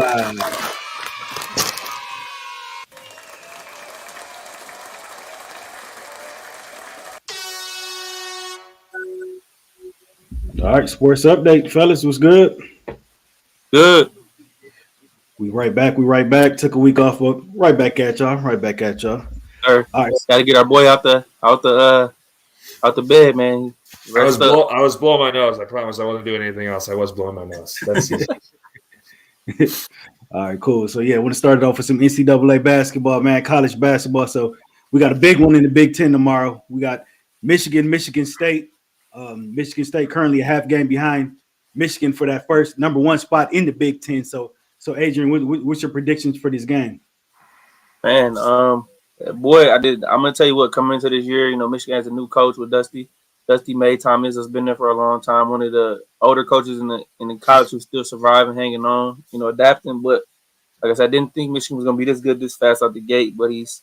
live. All right, sports update, fellas. What's good? Good. We right back. We right back. Took a week off. Right back at y'all. Right back at y'all. Sir. All right. Got to get our boy out the bed, man. I was blowing my nose. I promise I wasn't doing anything else. I was blowing my nose. That's it. All right, cool. So yeah, I want to start it off with some NCAA basketball, man. College basketball. So we got a big one in the Big Ten tomorrow. We got Michigan State. Michigan State currently a half game behind Michigan for that first number one spot in the Big Ten. So Adrian, what's your predictions for this game? Man, boy, I'm gonna tell you what. Coming into this year, Michigan has a new coach with Dusty May. Tom Izzo's been there for a long time. One of the older coaches in the college who's still surviving, hanging on, adapting. But like I said, I didn't think Michigan was gonna be this good this fast out the gate. But he's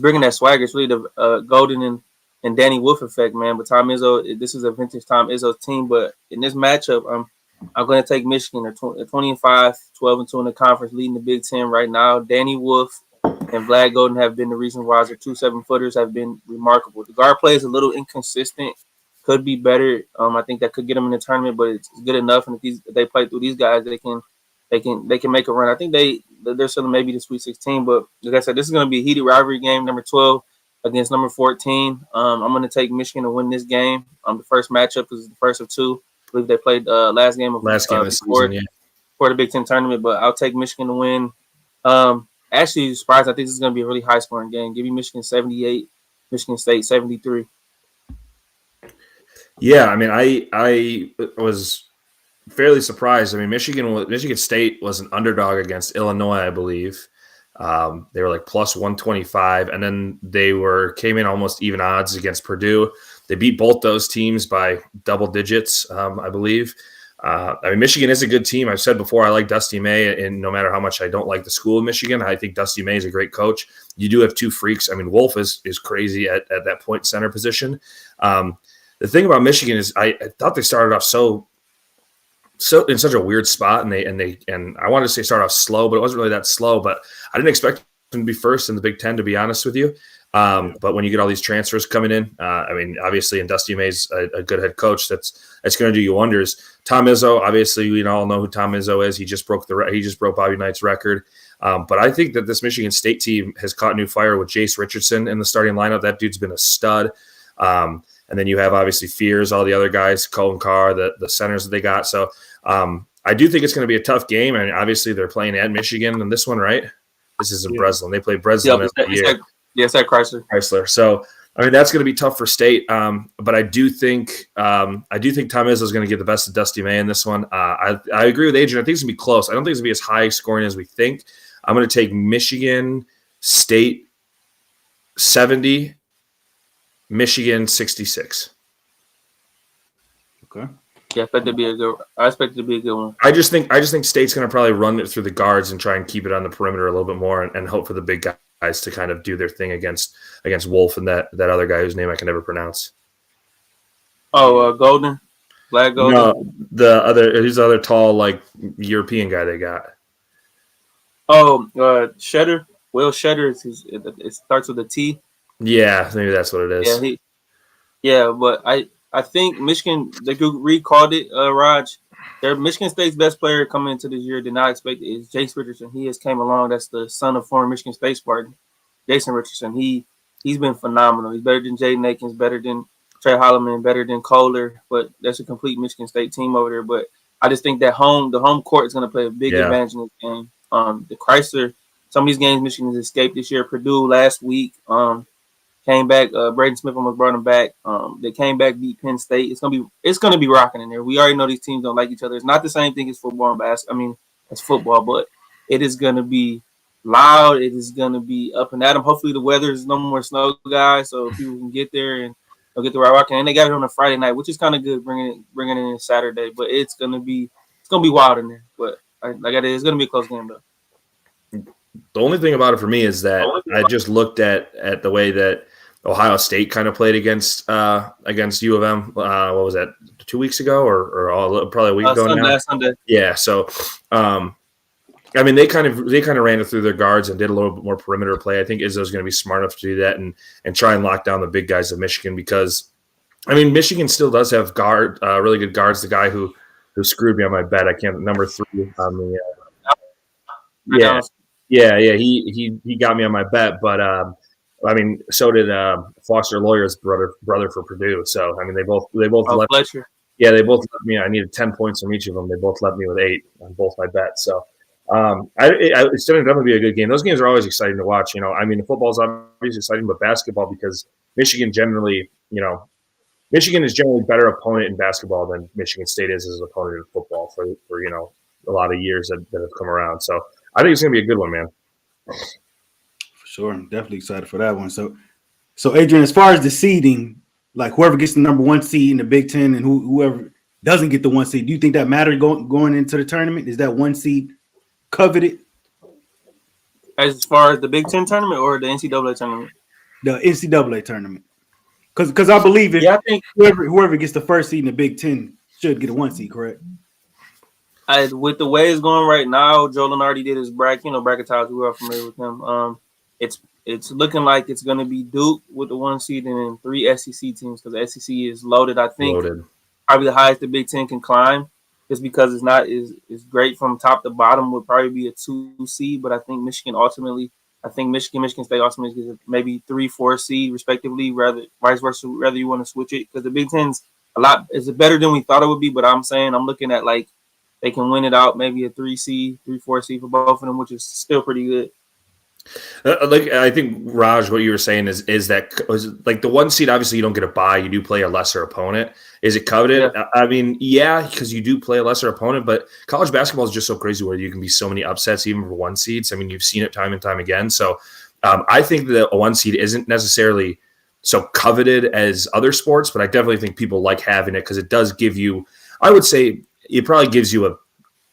bringing that swagger. It's really the Golden and Danny Wolf effect, man. But Tom Izzo, this is a vintage Tom Izzo team. But in this matchup, I'm going to take Michigan. They're 20-5, 12-2 in the conference, leading the Big Ten right now. Danny Wolf and Vlad Golden have been the reason why their 2 7-footers have been remarkable. The guard play is a little inconsistent, could be better. I think that could get them in the tournament, but it's good enough. And if they play through these guys, they can make a run. I think they're still maybe the Sweet 16. But like I said, this is going to be a heated rivalry game. Number 12 against number 14. I'm going to take Michigan to win this game. The first matchup is the first of two. I believe they played last game of the season, yeah, for the Big Ten tournament. But I'll take Michigan to win. Actually, surprised. I think this is going to be a really high scoring game. Give me Michigan 78, Michigan State 73. Yeah, I mean, I was fairly surprised. I mean, Michigan State was an underdog against Illinois, I believe. They were like plus 125, and then they came in almost even odds against Purdue. They beat both those teams by double digits, I believe. I mean, Michigan is a good team. I've said before, I like Dusty May, and no matter how much I don't like the school of Michigan, I think Dusty May is a great coach. You do have two freaks. I mean, Wolf is crazy at that point center position. The thing about Michigan is I thought they started off so in such a weird spot, and I wanted to say start off slow, but it wasn't really that slow. But I didn't expect them to be first in the Big Ten, to be honest with you. But when you get all these transfers coming in, I mean, obviously, and Dusty May's a good head coach, that's going to do you wonders. Tom Izzo, obviously, we all know who Tom Izzo is. He just broke Bobby Knight's record. But I think that this Michigan State team has caught new fire with Jace Richardson in the starting lineup. That dude's been a stud. And then you have obviously Fears, all the other guys, Colin Carr, the centers that they got. So I do think it's going to be a tough game. I mean, obviously, they're playing at Michigan in this one, right? This is in Breslin. They play Breslin every year. Yes, at Chrysler. So, I mean, that's going to be tough for State. But I do think Tom Izzo is going to get the best of Dusty May in this one. I agree with Adrian. I think it's going to be close. I don't think it's going to be as high scoring as we think. I'm going to take Michigan State 70, Michigan 66. Okay. Yeah, I expect it to be a good one. I just think State's going to probably run it through the guards and try and keep it on the perimeter a little bit more and hope for the big guys to kind of do their thing against Wolf and that other guy whose name I can never pronounce. Oh, Golden? Black Golden? No, he's the other tall, like, European guy they got. Oh, Shedder? Will Shedder, it starts with a T. Yeah, maybe that's what it is. But I think Michigan, like Reid called it, Raaj, Michigan State's best player coming into this year, did not expect it, is Jace Richardson. He has came along. That's the son of former Michigan State Spartan, Jason Richardson. He's been phenomenal. He's better than Jaden Akins, better than Trey Holloman, better than Kohler. But that's a complete Michigan State team over there. But I just think that the home court is going to play a big advantage in this game. The Chrysler, some of these games Michigan has escaped this year. Purdue last week came back. Braden Smith almost brought them back. They came back, beat Penn State. It's gonna be rocking in there. We already know these teams don't like each other. It's not the same thing as football and basketball. I mean, it's football, but it is gonna be loud. It is gonna be up and at them. Hopefully, the weather is no more snow, guys, so people can get there and they'll get the right rocking. And they got it on a Friday night, which is kind of good, bringing it in Saturday. But it's gonna be wild in there. But it's gonna be a close game though. The only thing about it for me is that I just looked at the way that Ohio State kind of played against U of M. What was that, 2 weeks ago or probably a week ago now? Sunday. Yeah. So, I mean, they kind of ran it through their guards and did a little bit more perimeter play. I think Izzo's going to be smart enough to do that and try and lock down the big guys of Michigan because, I mean, Michigan still does have really good guards. The guy who screwed me on my bet, I can't number 3 on the he got me on my bet, but I mean, so did Foster Lawyer's brother for Purdue. So I mean, they both left. Fletcher. Yeah, they both left me. I needed 10 points from each of them. They both left me with 8 on both my bets. So it's going to definitely be a good game. Those games are always exciting to watch. You know, I mean, the football's obviously exciting, but basketball because Michigan generally, you know, Michigan is generally a better opponent in basketball than Michigan State is as an opponent in football for you know a lot of years that have come around. So I think it's going to be a good one, man. For sure, I'm definitely excited for that one. So Adrian, as far as the seeding, like whoever gets the number 1 seed in the Big Ten and whoever doesn't get the 1 seed, do you think that matters going into the tournament? Is that 1 seed coveted? As far as the Big Ten tournament or the NCAA tournament? The NCAA tournament. Because I believe I think whoever gets the first seed in the Big Ten should get a 1 seed, correct? With the way it's going right now, Joe Lunardi did his bracket. You know, bracketized. We are familiar with him. It's looking like it's going to be Duke with the 1 seed and then 3 SEC teams because the SEC is loaded. I think probably the highest the Big Ten can climb, just because it's not is great from top to bottom. Would probably be a 2 seed, but I think Michigan State ultimately gets maybe 3-4 seed respectively. Rather vice versa, whether you want to switch it because the Big Ten's is better than we thought it would be. But I'm looking at like they can win it out, maybe a 3 seed, 3-4 seed for both of them, which is still pretty good. Like I think Raj, what you were saying is that like the 1 seed, obviously you don't get a bye, you do play a lesser opponent. Is it coveted? Yeah. I mean, yeah, because you do play a lesser opponent, but college basketball is just so crazy where you can be so many upsets even for 1 seeds. I mean, you've seen it time and time again. So I think that a 1 seed isn't necessarily so coveted as other sports, but I definitely think people like having it because it does give you, I would say it probably gives you a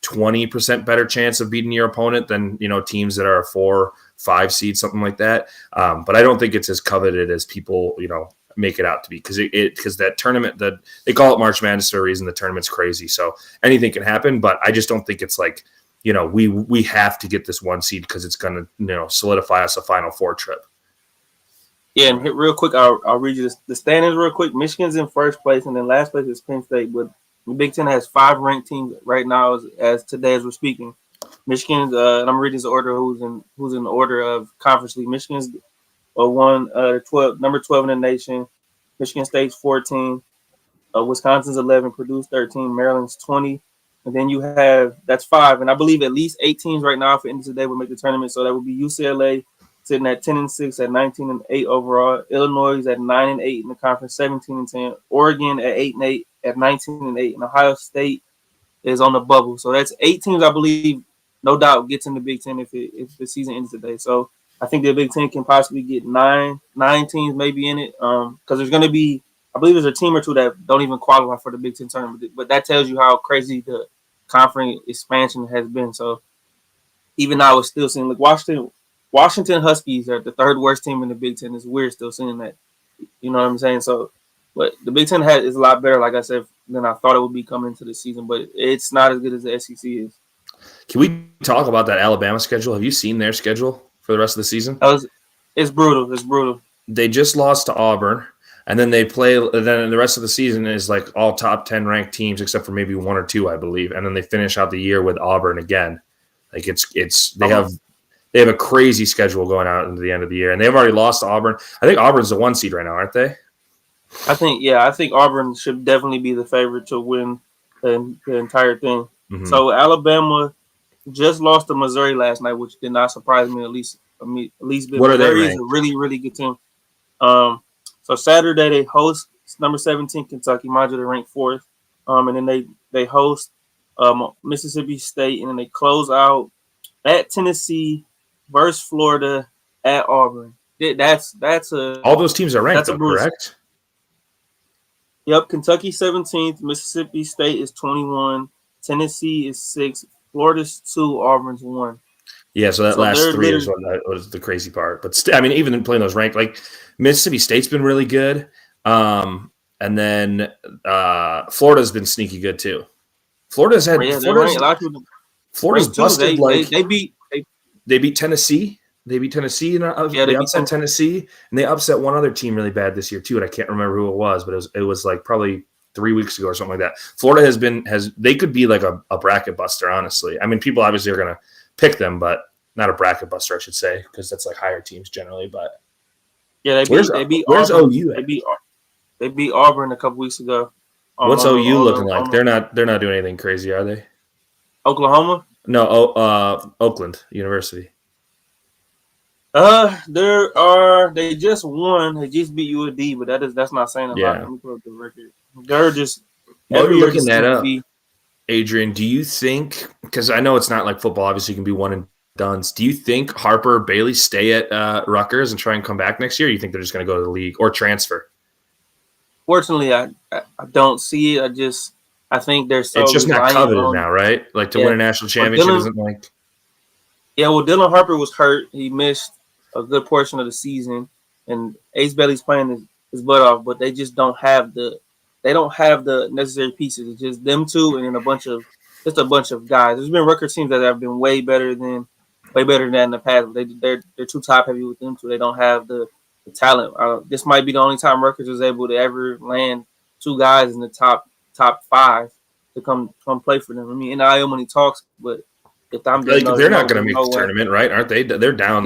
20% better chance of beating your opponent than, you know, teams that are a 4-5 seed, something like that. But I don't think it's as coveted as people, you know, make it out to be because that tournament that they call it March Madness for a reason. The tournament's crazy. So anything can happen, but I just don't think it's like, you know, we have to get this 1 seed because it's going to, you know, solidify us a Final Four trip. Yeah, and real quick, I'll read you the standings real quick. Michigan's in first place, and then last place is Penn State. But the Big Ten has 5 ranked teams right now as today as we're speaking. Michigan's and I'm reading this order who's in the order of conference league. Michigan's number 12 in the nation. Michigan State's 14. Wisconsin's 11. Purdue's 13. Maryland's 20. And then you have that's 5, and I believe at least 8 teams right now for end of today will make the tournament. So that would be UCLA sitting at 10-6 at 19-8 overall. Illinois is at 9-8 in the conference, 17-10. Oregon at 8-8 at 19-8, and Ohio State is on the bubble. So that's 8 teams, I believe, no doubt, gets in the Big Ten if the season ends today. So I think the Big Ten can possibly get nine teams maybe in it. Because there's going to be, I believe there's a team or 2 that don't even qualify for the Big Ten tournament. But that tells you how crazy the conference expansion has been. So even now, it's still seeing like Washington Huskies are the 3rd worst team in the Big Ten. It's weird still seeing that. You know what I'm saying? So, but the Big Ten is a lot better, like I said, than I thought it would be coming into the season. But it's not as good as the SEC is. Can we talk about that Alabama schedule? Have you seen their schedule for the rest of the season? It's brutal. It's brutal. They just lost to Auburn, and then they play. Then the rest of the season is like all top 10 ranked teams, except for maybe 1 or 2, I believe. And then they finish out the year with Auburn again. Like they have a crazy schedule going out into the end of the year, and they've already lost to Auburn. I think Auburn's the 1 seed right now, aren't they? I think Auburn should definitely be the favorite to win the entire thing. Mm-hmm. So Alabama just lost to Missouri last night, which did not surprise me at least bit. What are they Missouri ranked? is a really, really good team. So Saturday they host number 17 Kentucky, mind you, they're ranked 4th. And then they host Mississippi State, and then they close out at Tennessee versus Florida at Auburn. That's all those teams are ranked, though, correct? Yep, Kentucky 17th, Mississippi State is 21, Tennessee is 6, Florida's 2, Auburn's 1. Yeah, so that last 3 is what was the crazy part. But I mean, even in playing those ranked, like Mississippi State's been really good, and then Florida's been sneaky good too. Florida's had a lot of people. Florida's ranked 2. busted. They Beat Tennessee. They beat Tennessee, and they upset Tennessee, and they upset one other team really bad this year too. And I can't remember who it was, but it was like probably 3 weeks ago or something like that. Florida they could be like a bracket buster, honestly. I mean, people obviously are going to pick them, but not a bracket buster, I should say, because that's like higher teams generally. But yeah, they beat where's Auburn. OU at? They beat Auburn a couple weeks ago. What's OU looking like? They're not doing anything crazy, are they? Oklahoma? No, Oakland University. They just won. They just beat UAD, but that's not saying a lot. Let me put up the record. They're just every year looking that up. Adrian, do you think? Because I know it's not like football. Obviously, you can be one and done. Do you think Harper or Bailey stay at Rutgers and try and come back next year? Or do you think they're just going to go to the league or transfer? Fortunately, I don't see it. I think they're so. It's just not coveted now, right? Like to win a national championship isn't like. Yeah, well, Dylan Harper was hurt. He missed a good portion of the season, and Ace Bailey's playing his butt off, but they just don't have the necessary pieces. It's just them two and then a bunch of guys. There's been Rutgers teams that have been way better than that in the past. They're too top heavy with them two. They don't have the talent. This might be the only time Rutgers was able to ever land 2 guys in the top 5 to come play for them. I mean, NIL money talks, but they're not going to make the tournament, right? Aren't they? They're down.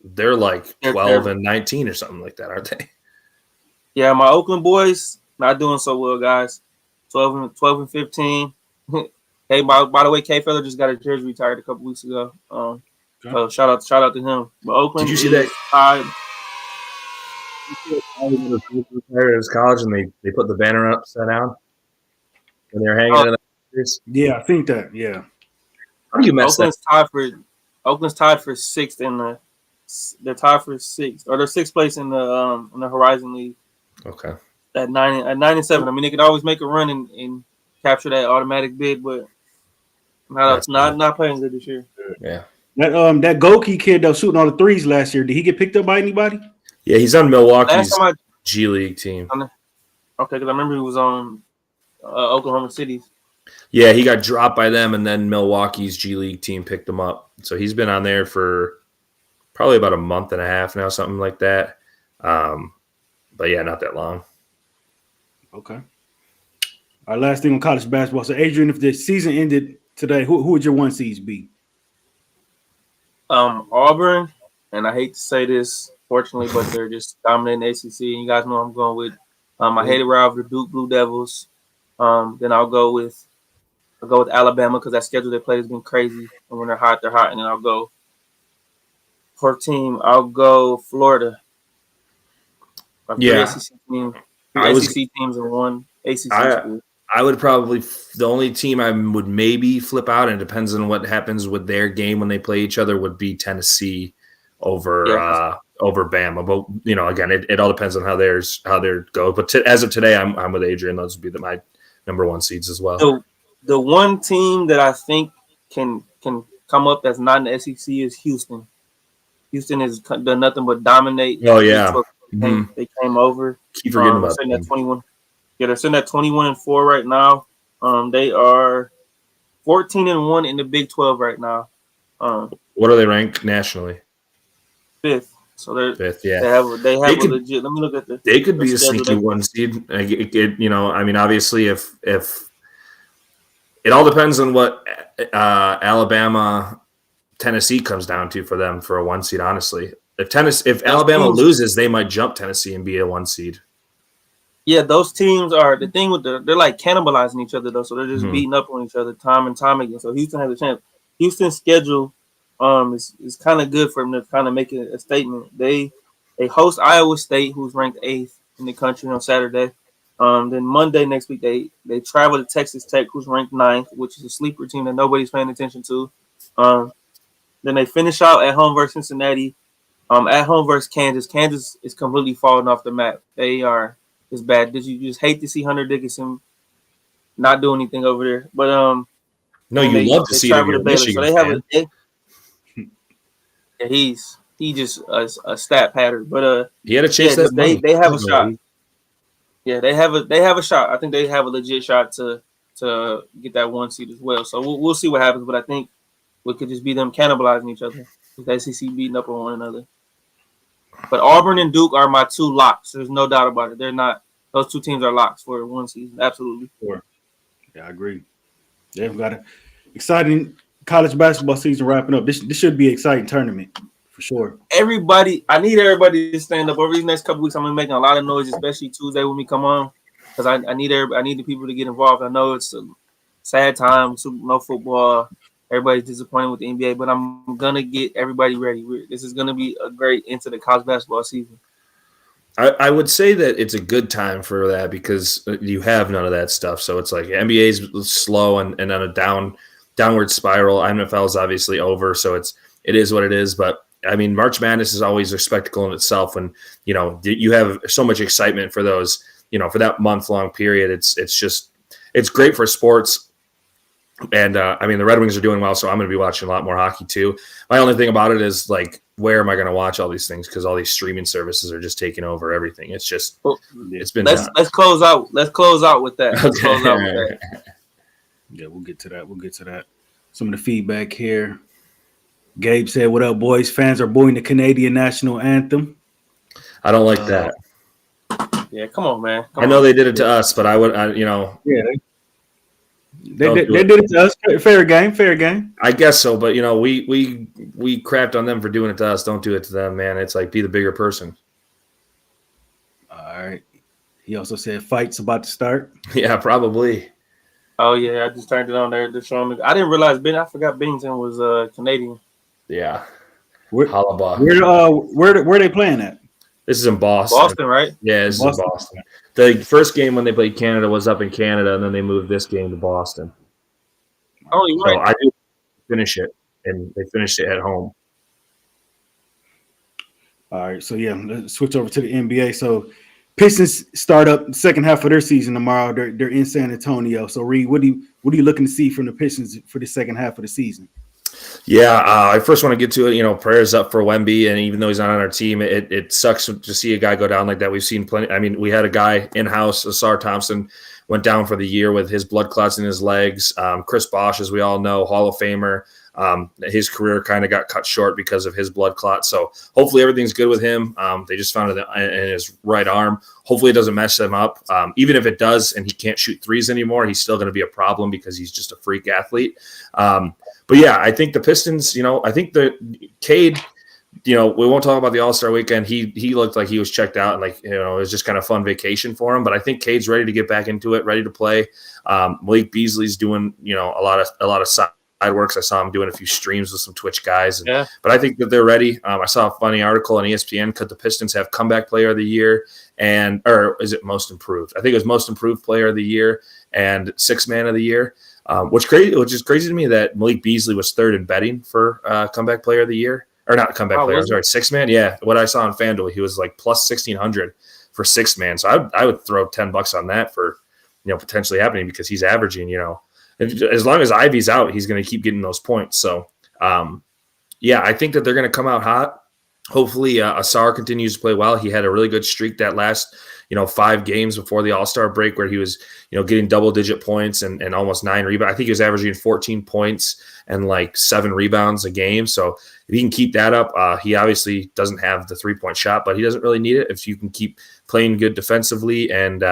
They're like 12 and 19 or something like that, aren't they? Yeah, my Oakland boys not doing so well, guys. 12 and 15. Hey, by the way, K Feather just got a jersey retired a couple weeks ago. So shout out to him. But Oakland, did you see that? Retired at college, and they put the banner upside down when they were hanging it. Yeah, I think that. Yeah. How do you mess Oakland's tied for 6th they're tied for 6th, or they're 6th place in the Horizon League. Okay. At 9-7. I mean, they could always make a run and capture that automatic bid, but not playing good this year. Yeah. That Goki kid that was shooting all the threes last year, did he get picked up by anybody? Yeah, he's on Milwaukee's G League team. Okay, because I remember he was on Oklahoma City's. Yeah, he got dropped by them, and then Milwaukee's G League team picked him up. So he's been on there for probably about a month and a half now, something like that. But yeah, not that long. Okay. Our last thing on college basketball. So, Adrian, if the season ended today, who would your 1 seeds be? Auburn, and I hate to say this, fortunately, but they're just dominating the ACC. And you guys know I'm going with. I hated rival the Duke Blue Devils. Then I'll go with Alabama because that schedule they play has been crazy. And when they're hot, and then I'll go for team. I'll go Florida. Yeah, ACC teams in one ACC school. I would probably the only team I would maybe flip out, and it depends on what happens with their game when they play each other, would be Tennessee over Bama. But again, it all depends on how theirs go. But as of today, I'm with Adrian. Those would be my number 1 seeds as well. So the one team that I think can come up that's not in the SEC is Houston. Houston has done nothing but dominate. Oh yeah, they came over. Keep forgetting about that 21. Yeah, they're sitting at 21-4 right now. They are 14-1 in the Big 12 right now. What are they ranked nationally? 5th. So they're 5th. Yeah, they have a legit. Let me look at They could be a sneaky 1 seed. I mean, obviously, if it all depends on what Alabama, Tennessee comes down to for them for a 1 seed. Honestly, if Alabama loses, they might jump Tennessee and be a 1 seed. Yeah, those teams are the thing with they're like cannibalizing each other though, so they're just beating up on each other time and time again. So Houston has a chance. Houston's schedule is kind of good for them to kind of make a statement. They host Iowa State, who's ranked 8th in the country on Saturday. Then Monday next week they travel to Texas Tech, who's ranked 9th, which is a sleeper team that nobody's paying attention to. Then they finish out at home versus Cincinnati. At home versus Kansas. Kansas is completely falling off the map. It's bad. You just hate to see Hunter Dickinson not do anything over there. But no, you love to see him in Michigan. So they have he's just a stat pattern. But he had to chase that money. They have a shot. Yeah, they have a shot. I think they have a legit shot to get that 1 seed as well. So we'll see what happens. But I think It could just be them cannibalizing each other. The SEC beating up on one another. But Auburn and Duke are my two locks. There's no doubt about it. They're not. Those two teams are locks for one season. Absolutely. Sure. Yeah, I agree. Yeah, we got an exciting college basketball season wrapping up. This should be an exciting tournament for sure. I need everybody to stand up over these next couple weeks. I'm gonna be making a lot of noise, especially Tuesday when we come on, because I need the people to get involved. I know it's a sad time, no football. Everybody's disappointed with the NBA, but I'm gonna get everybody ready. This is gonna be a great end to the college basketball season. I would say that it's a good time for that because you have none of that stuff. So it's like NBA is slow and on a downward spiral. NFL is obviously over, so it is what it is. But I mean, March Madness is always a spectacle in itself. When you have so much excitement for those, for that month-long period. It's great for sports. And I mean, the Red Wings are doing well, so I'm going to be watching a lot more hockey too. My only thing about it is like, where am I going to watch all these things? Because all these streaming services are just taking over everything. It's just, it's been. Let's close out. Let's close out with that. Let's close out with that. Yeah, we'll get to that. Some of the feedback here. Gabe said, "What up, boys? Fans are booing the Canadian national anthem." I don't like that. Yeah, come on, man. I know they did it to us, but I would, Yeah, they did it to us. Fair game. I guess so, but we crapped on them for doing it to us. Don't do it to them, man. It's like, be the bigger person. All right. He also said fights about to start. Yeah, probably. Oh yeah, I just turned it on there. They're showing me. I didn't realize I forgot Bennington was Canadian. Yeah. Where are they playing at? This is in Boston. Boston, right? Yeah, this is in Boston. The first game when they played Canada was up in Canada, and then they moved this game to Boston. Oh, you're right. So I did finish it, and they finished it at home. All right, so yeah, let's switch over to the NBA. So Pistons start up the second half of their season tomorrow. They're in San Antonio. So Reid, what are you looking to see from the Pistons for the second half of the season? Yeah, I first want to get to it. Prayers up for Wemby, and even though he's not on our team, it sucks to see a guy go down like that. We've seen plenty. I mean, we had a guy in-house, Asar Thompson, went down for the year with his blood clots in his legs. Chris Bosh, as we all know, Hall of Famer. His career kind of got cut short because of his blood clot. So hopefully everything's good with him. They just found it in his right arm. Hopefully it doesn't mess him up. Even if it does and he can't shoot threes anymore, he's still going to be a problem because he's just a freak athlete. But yeah, I think the Pistons, I think the Cade, we won't talk about the All-Star weekend. He looked like he was checked out, and it was just kind of fun vacation for him. But I think Cade's ready to get back into it, ready to play. Malik Beasley's doing, a lot of side works. I saw him doing a few streams with some Twitch guys. But I think that they're ready. I saw a funny article on ESPN. Could the Pistons have comeback player of the year or is it most improved? I think it was most improved player of the year and sixth man of the year. Which is crazy to me that Malik Beasley was third in betting for comeback player of the year. Or not comeback player, I'm sorry, sixth man. Yeah, what I saw on FanDuel, he was like plus 1,600 for sixth man. So I would throw $10 on that for potentially happening because he's averaging as long as Ivy's out, he's going to keep getting those points. So I think that they're going to come out hot. Hopefully, Asar continues to play well. He had a really good streak that last 5 games before the All-Star break where he was getting double-digit points and almost 9 rebounds. I think he was averaging 14 points and like 7 rebounds a game. So if he can keep that up, he obviously doesn't have the 3-point shot, but he doesn't really need it if you can keep playing good defensively and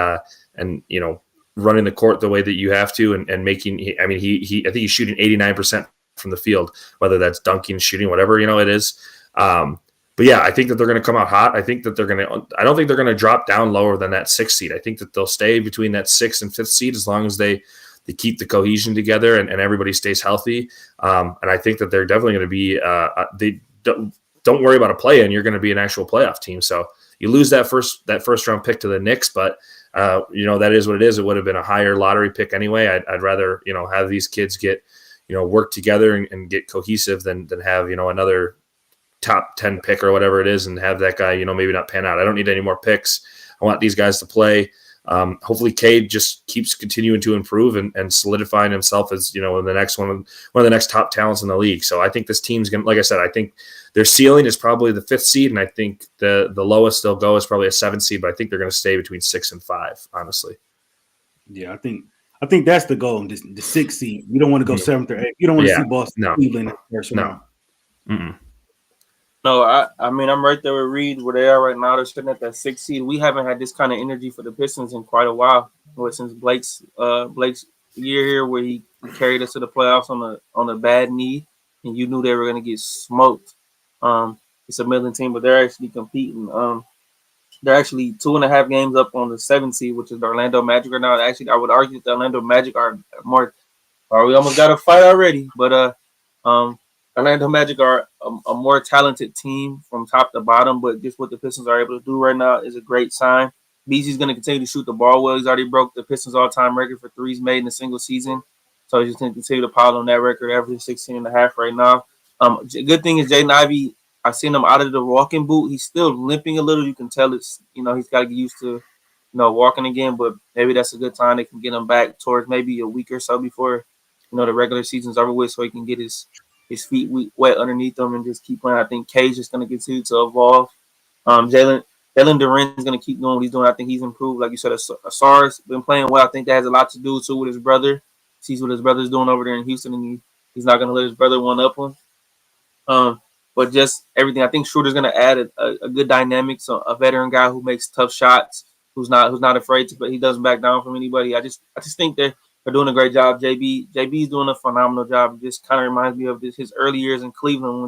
running the court the way that you have to and making. I think he's shooting 89% from the field, whether that's dunking, shooting, whatever it is. But yeah, I think that they're going to come out hot. I think that I don't think they're going to drop down lower than that 6th seed. I think that they'll stay between that 6th and 5th seed as long as they keep the cohesion together and everybody stays healthy. And I think that they're definitely going to be, they don't worry about a play-in. You're going to be an actual playoff team. So you lose that first round pick to the Knicks, but that is what it is. It would have been a higher lottery pick anyway. I'd rather, have these kids get, work together and get cohesive than have, another top 10 pick or whatever it is and have that guy, maybe not pan out. I don't need any more picks. I want these guys to play. Hopefully Cade just keeps continuing to improve and solidifying himself as, the next one of the next top talents in the league. So I think this team's going to, like I said, I think their ceiling is probably the 5th seed. And I think the lowest they'll go is probably a 7th seed, but I think they're going to stay between 6 and 5, honestly. Yeah, I think I think that's the goal. The 6th seed. You don't want to go 7th or 8th. You don't want to see Boston, Cleveland in the first round. Mm-mm. No, I mean I'm right there with Reid where they are right now. They're sitting at that 6th seed. We haven't had this kind of energy for the Pistons in quite a while. Since Blake's year here where he carried us to the playoffs on a bad knee, and you knew they were gonna get smoked. It's a middling team, but they're actually competing. They're actually 2.5 games up on the 7th seed, which is the Orlando Magic right now. Actually, I would argue that the Orlando Magic are more. Or we almost got a fight already, but Orlando Magic are a more talented team from top to bottom. But just what the Pistons are able to do right now is a great sign. BG's going to continue to shoot the ball well. He's already broke the Pistons all-time record for threes made in a single season. So he's just going to continue to pile on that record, averaging 16.5 right now. Good thing is Jaden Ivey, I've seen him out of the walking boot. He's still limping a little. You can tell it's, he's got to get used to, walking again. But maybe that's a good time. They can get him back towards maybe a week or so before, the regular season's over with, so he can get his feet wet underneath them and just keep playing. I think Cage is going to continue to evolve. Jalen Duren's going to keep doing what he's doing. I think he's improved. Like you said, Asar's been playing well. I think that has a lot to do too with his brother. Sees what his brother's doing over there in Houston, and he's not going to let his brother one up him. But just everything, I think Schroeder's going to add a good dynamic. So a veteran guy who makes tough shots, who's not afraid to, but he doesn't back down from anybody. I just think they're doing a great job. JB's doing a phenomenal job. It just kind of reminds me of his early years in Cleveland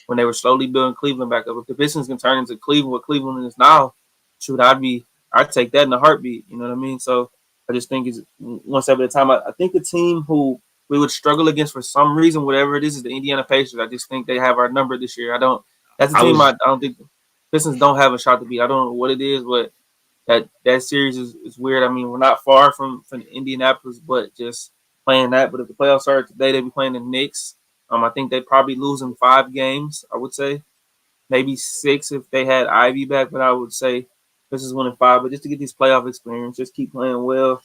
when they were slowly building Cleveland back up. If the Pistons can turn into Cleveland, what Cleveland is now, shoot, I'd take that in a heartbeat. You know what I mean? So I just think it's one step at a time. I think the team who we would struggle against for some reason, whatever it is the Indiana Pacers. I just think they have our number this year. That's a team I don't think Pistons don't have a shot to beat. I don't know what it is, but that series is weird. I mean, we're not far from Indianapolis, but just playing that. But if the playoffs start today, they'll be playing the Knicks. I think they'd probably lose in 5 games, I would say. Maybe 6 if they had Ivy back, but I would say this is 1 in 5. But just to get this playoff experience, just keep playing well.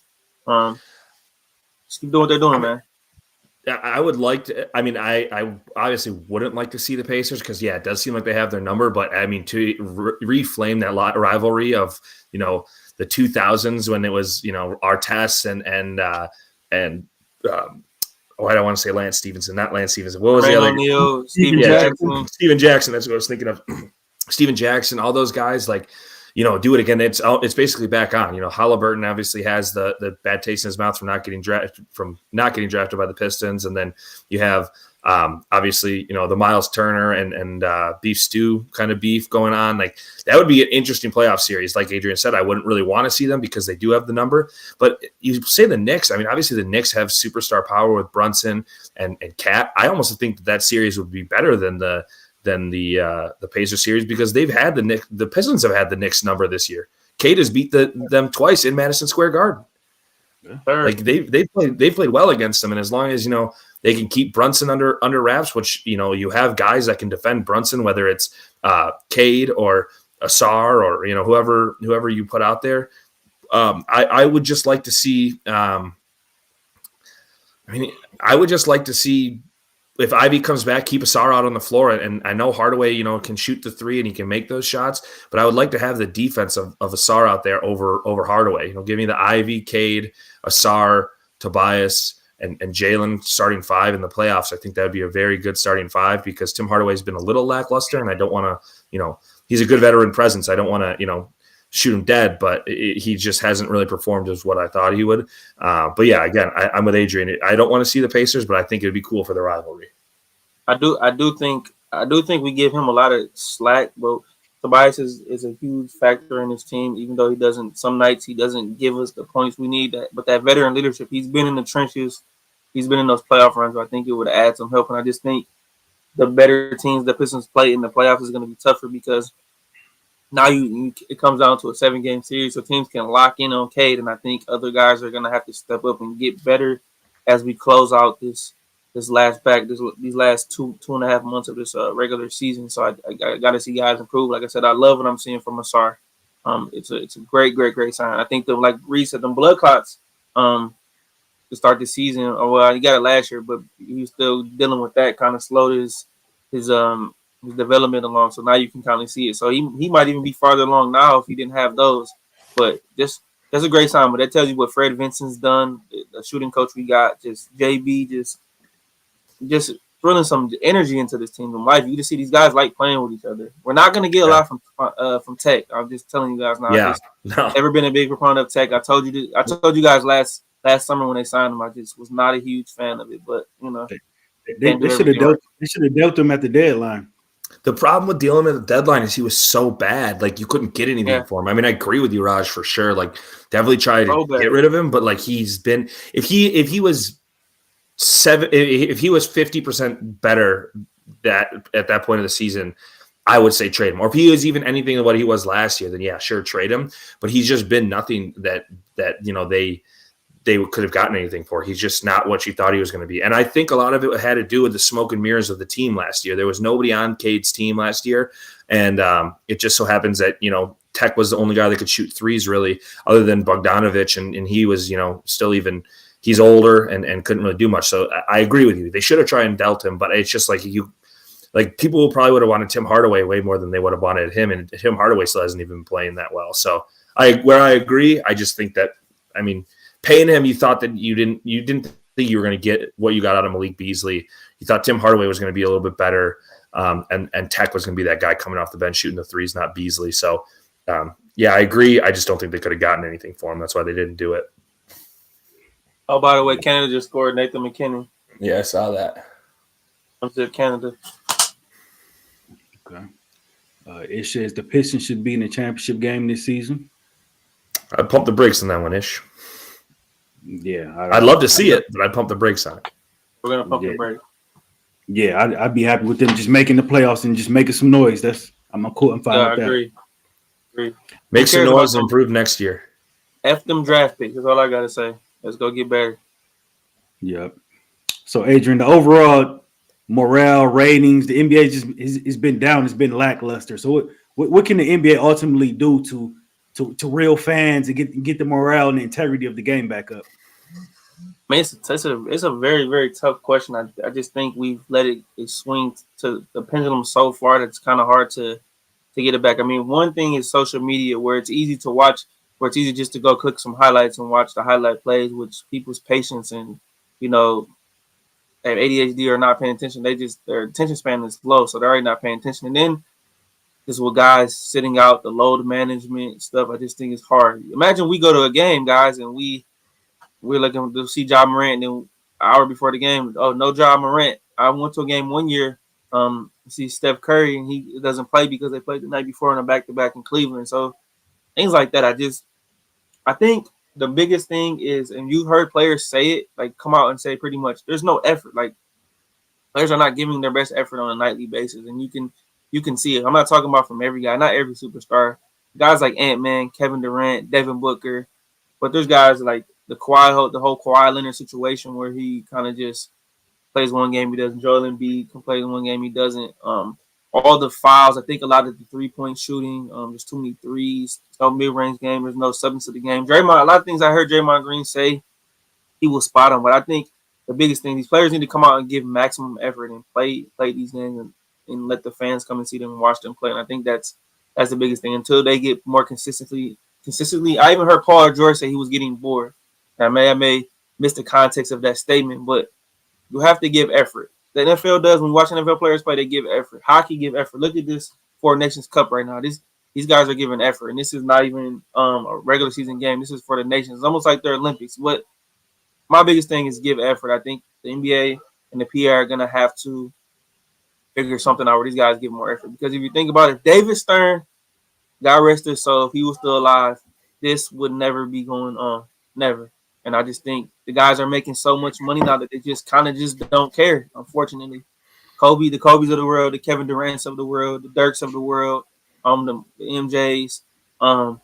Just keep doing what they're doing, man. I would like to. I mean, I obviously wouldn't like to see the Pacers because, it does seem like they have their number. But I mean, to reflame that rivalry of the 2000s when it was Artest and I don't want to say Lance Stevenson, not Lance Stevenson. What was the other? O'Neal, Steven Jackson. Steven Jackson. That's what I was thinking of. Steven Jackson. All those guys do it again. It's basically back on. Halliburton obviously has the bad taste in his mouth from not getting drafted by the Pistons, and then you have obviously the Miles Turner and Beef Stew kind of beef going on. Like that would be an interesting playoff series. Like Adrian said, I wouldn't really want to see them because they do have the number. But you say the Knicks. I mean, obviously the Knicks have superstar power with Brunson and Cat. I almost think that series would be better than the Pacers series because they've had the Pistons have had the Knicks number this year. Cade has beat them twice in Madison Square Garden. Like they played well against them, and as long as they can keep Brunson under wraps, which you have guys that can defend Brunson, whether it's Cade or Asar or whoever you put out there. I would just like to see. I would just like to see. If Ivy comes back, keep Asar out on the floor. And I know Hardaway, can shoot the 3 and he can make those shots. But I would like to have the defense of Asar out there over Hardaway. Give me the Ivy, Cade, Asar, Tobias, and Jalen starting 5 in the playoffs. I think that would be a very good starting 5 because Tim Hardaway's been a little lackluster, and I don't want to, he's a good veteran presence. I don't want to, shoot him dead, but he just hasn't really performed as what I thought he would. But yeah, again, I'm with Adrian. I don't want to see the Pacers, but I think it'd be cool for the rivalry. I do think we give him a lot of slack, but Tobias is a huge factor in his team, even though some nights he doesn't give us the points we need. But that veteran leadership, he's been in the trenches, he's been in those playoff runs. I think it would add some help, and I just think the better teams the Pistons play in the playoffs is going to be tougher because now it comes down to a 7-game series, so teams can lock in on Cade, and I think other guys are going to have to step up and get better as we close out these last 2.5 months of this regular season. So I got to see guys improve. Like I said, I love what I'm seeing from Asar. It's a great sign. I think like Reid said, them blood clots to start the season. Oh, well, he got it last year, but he was still dealing with that, kind of slowed his development along. So now you can kind of see it. So he might even be farther along now if he didn't have those. But just That's a great sign, but that tells you what Fred Vincent's done. The shooting coach we got, just JB, just throwing some energy into this team and life. You just see these guys like playing with each other. We're not going to get a lot from Tech. I'm just telling you guys now. Yeah, never been a big proponent of Tech. I told you guys last summer when they signed him. I just was not a huge fan of it. But they should have dealt him at the deadline. The problem with dealing with the deadline is he was so bad. Like, you couldn't get anything for him. I mean, I agree with you, Raj, for sure. Like, definitely try to get rid of him. But like, he's been if he was 50% better at that point of the season, I would say trade him. Or if he was even anything of what he was last year, then yeah, sure, trade him. But he's just been nothing that they could have gotten anything for. He's just not what you thought he was going to be. And I think a lot of it had to do with the smoke and mirrors of the team last year. There was nobody on Cade's team last year. And it just so happens that, Tech was the only guy that could shoot threes really, other than Bogdanovich. And he was, still even – he's older and couldn't really do much. So I agree with you. They should have tried and dealt him, but it's just like people probably would have wanted Tim Hardaway way more than they would have wanted him. And Tim Hardaway still hasn't even been playing that well. So where I agree, I just think that, I mean, paying him, you thought that you didn't think you were going to get what you got out of Malik Beasley. You thought Tim Hardaway was going to be a little bit better. And Tech was going to be that guy coming off the bench shooting the threes, not Beasley. So yeah, I agree. I just don't think they could have gotten anything for him. That's why they didn't do it. Oh, by the way, Canada just scored Nathan McKinney. Yeah, I saw that. I'm still Canada. Okay. It says the Pistons should be in the championship game this season. I'd pump the brakes on that one, Ish. Yeah. I'd love to see it, but I'd pump the brakes on it. We're going to pump the brakes. Yeah, I'd be happy with them just making the playoffs and just making some noise. I'm cool and fine with that. I agree. Make some noise and improve next year. F them draft picks. That's all I got to say. Let's go get better. Yep. So, Adrian, the overall morale, ratings, the NBA just has been down. It's been lackluster. So, what can the NBA ultimately do to real fans and get the morale and the integrity of the game back up? I mean, it's a very, very tough question. I just think we've let it swing to the pendulum so far that it's kind of hard to get it back. I mean, one thing is social media where it's easy to watch, where it's easy just to go click some highlights and watch the highlight plays, which people's patience and, have ADHD or not paying attention. Their attention span is low, so they're already not paying attention. And then this with guys sitting out, the load management stuff, I just think it's hard. Imagine we go to a game, guys, and we're looking to see Ja Morant, and then an hour before the game, oh, no Ja Morant. I went to a game one year, see Steph Curry, and he doesn't play because they played the night before on a back-to-back in Cleveland. So things like that, I think the biggest thing is, and you heard players say it, like come out and say pretty much, there's no effort. Like players are not giving their best effort on a nightly basis, and you can see it. I'm not talking about from every guy, not every superstar. Guys like Ant-Man, Kevin Durant, Devin Booker, but there's guys like the whole Kawhi Leonard situation where he kind of just plays one game he doesn't. Joel Embiid can play one game he doesn't. All the fouls, I think a lot of the three-point shooting, there's too many threes. There's no mid-range game. There's no substance to the game. Draymond, a lot of things I heard Draymond Green say, he will spot on. But I think the biggest thing, these players need to come out and give maximum effort and play these games and let the fans come and see them and watch them play. And I think that's the biggest thing. Until they get more consistently. I even heard Paul George say he was getting bored. I may miss the context of that statement, but you have to give effort. The NFL does. When you watch NFL players play, they give effort. Hockey give effort. Look at this Four Nations Cup right now. These guys are giving effort, and this is not even a regular season game. This is for the nations. It's almost like they're Olympics. But my biggest thing is give effort. I think the NBA and the PA are going to have to figure something out where these guys give more effort. Because if you think about it, David Stern, God rest his soul, if he was still alive, this would never be going on. Never. And I just think the guys are making so much money now that they just kind of just don't care, unfortunately. The Kobe's of the world, the Kevin Durant's of the world, the Dirks of the world, the MJs. I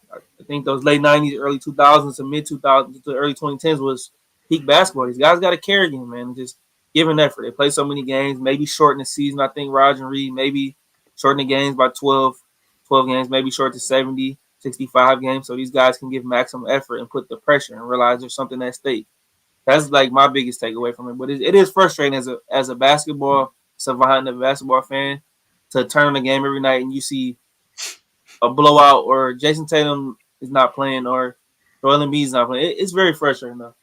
think those late 90s, early 2000s, and mid 2000s to early 2010s was peak basketball. These guys got to care again, man. Just give an effort. They play so many games, maybe shorten the season. I think Raaj and Reid maybe shorten the games by 12 games, maybe short to 70. 65 games, so these guys can give maximum effort and put the pressure and realize there's something at stake. That's like my biggest takeaway from it. But it is frustrating as a basketball savant, a basketball fan, to turn on the game every night and you see a blowout or Jason Tatum is not playing or Joel Embiid's not playing. It's very frustrating though.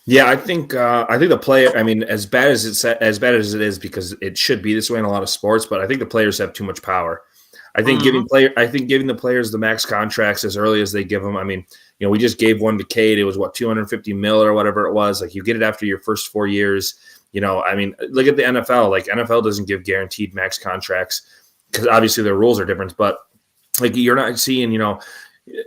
Yeah, I think the player. I mean, as bad as it is, because it should be this way in a lot of sports. But I think the players have too much power. I think giving the players the max contracts as early as they give them. I mean, we just gave one to Cade. It was what, $250 million or whatever it was. Like, you get it after your first 4 years. I mean, look at the NFL. Like, NFL doesn't give guaranteed max contracts because obviously their rules are different. But like, you're not seeing,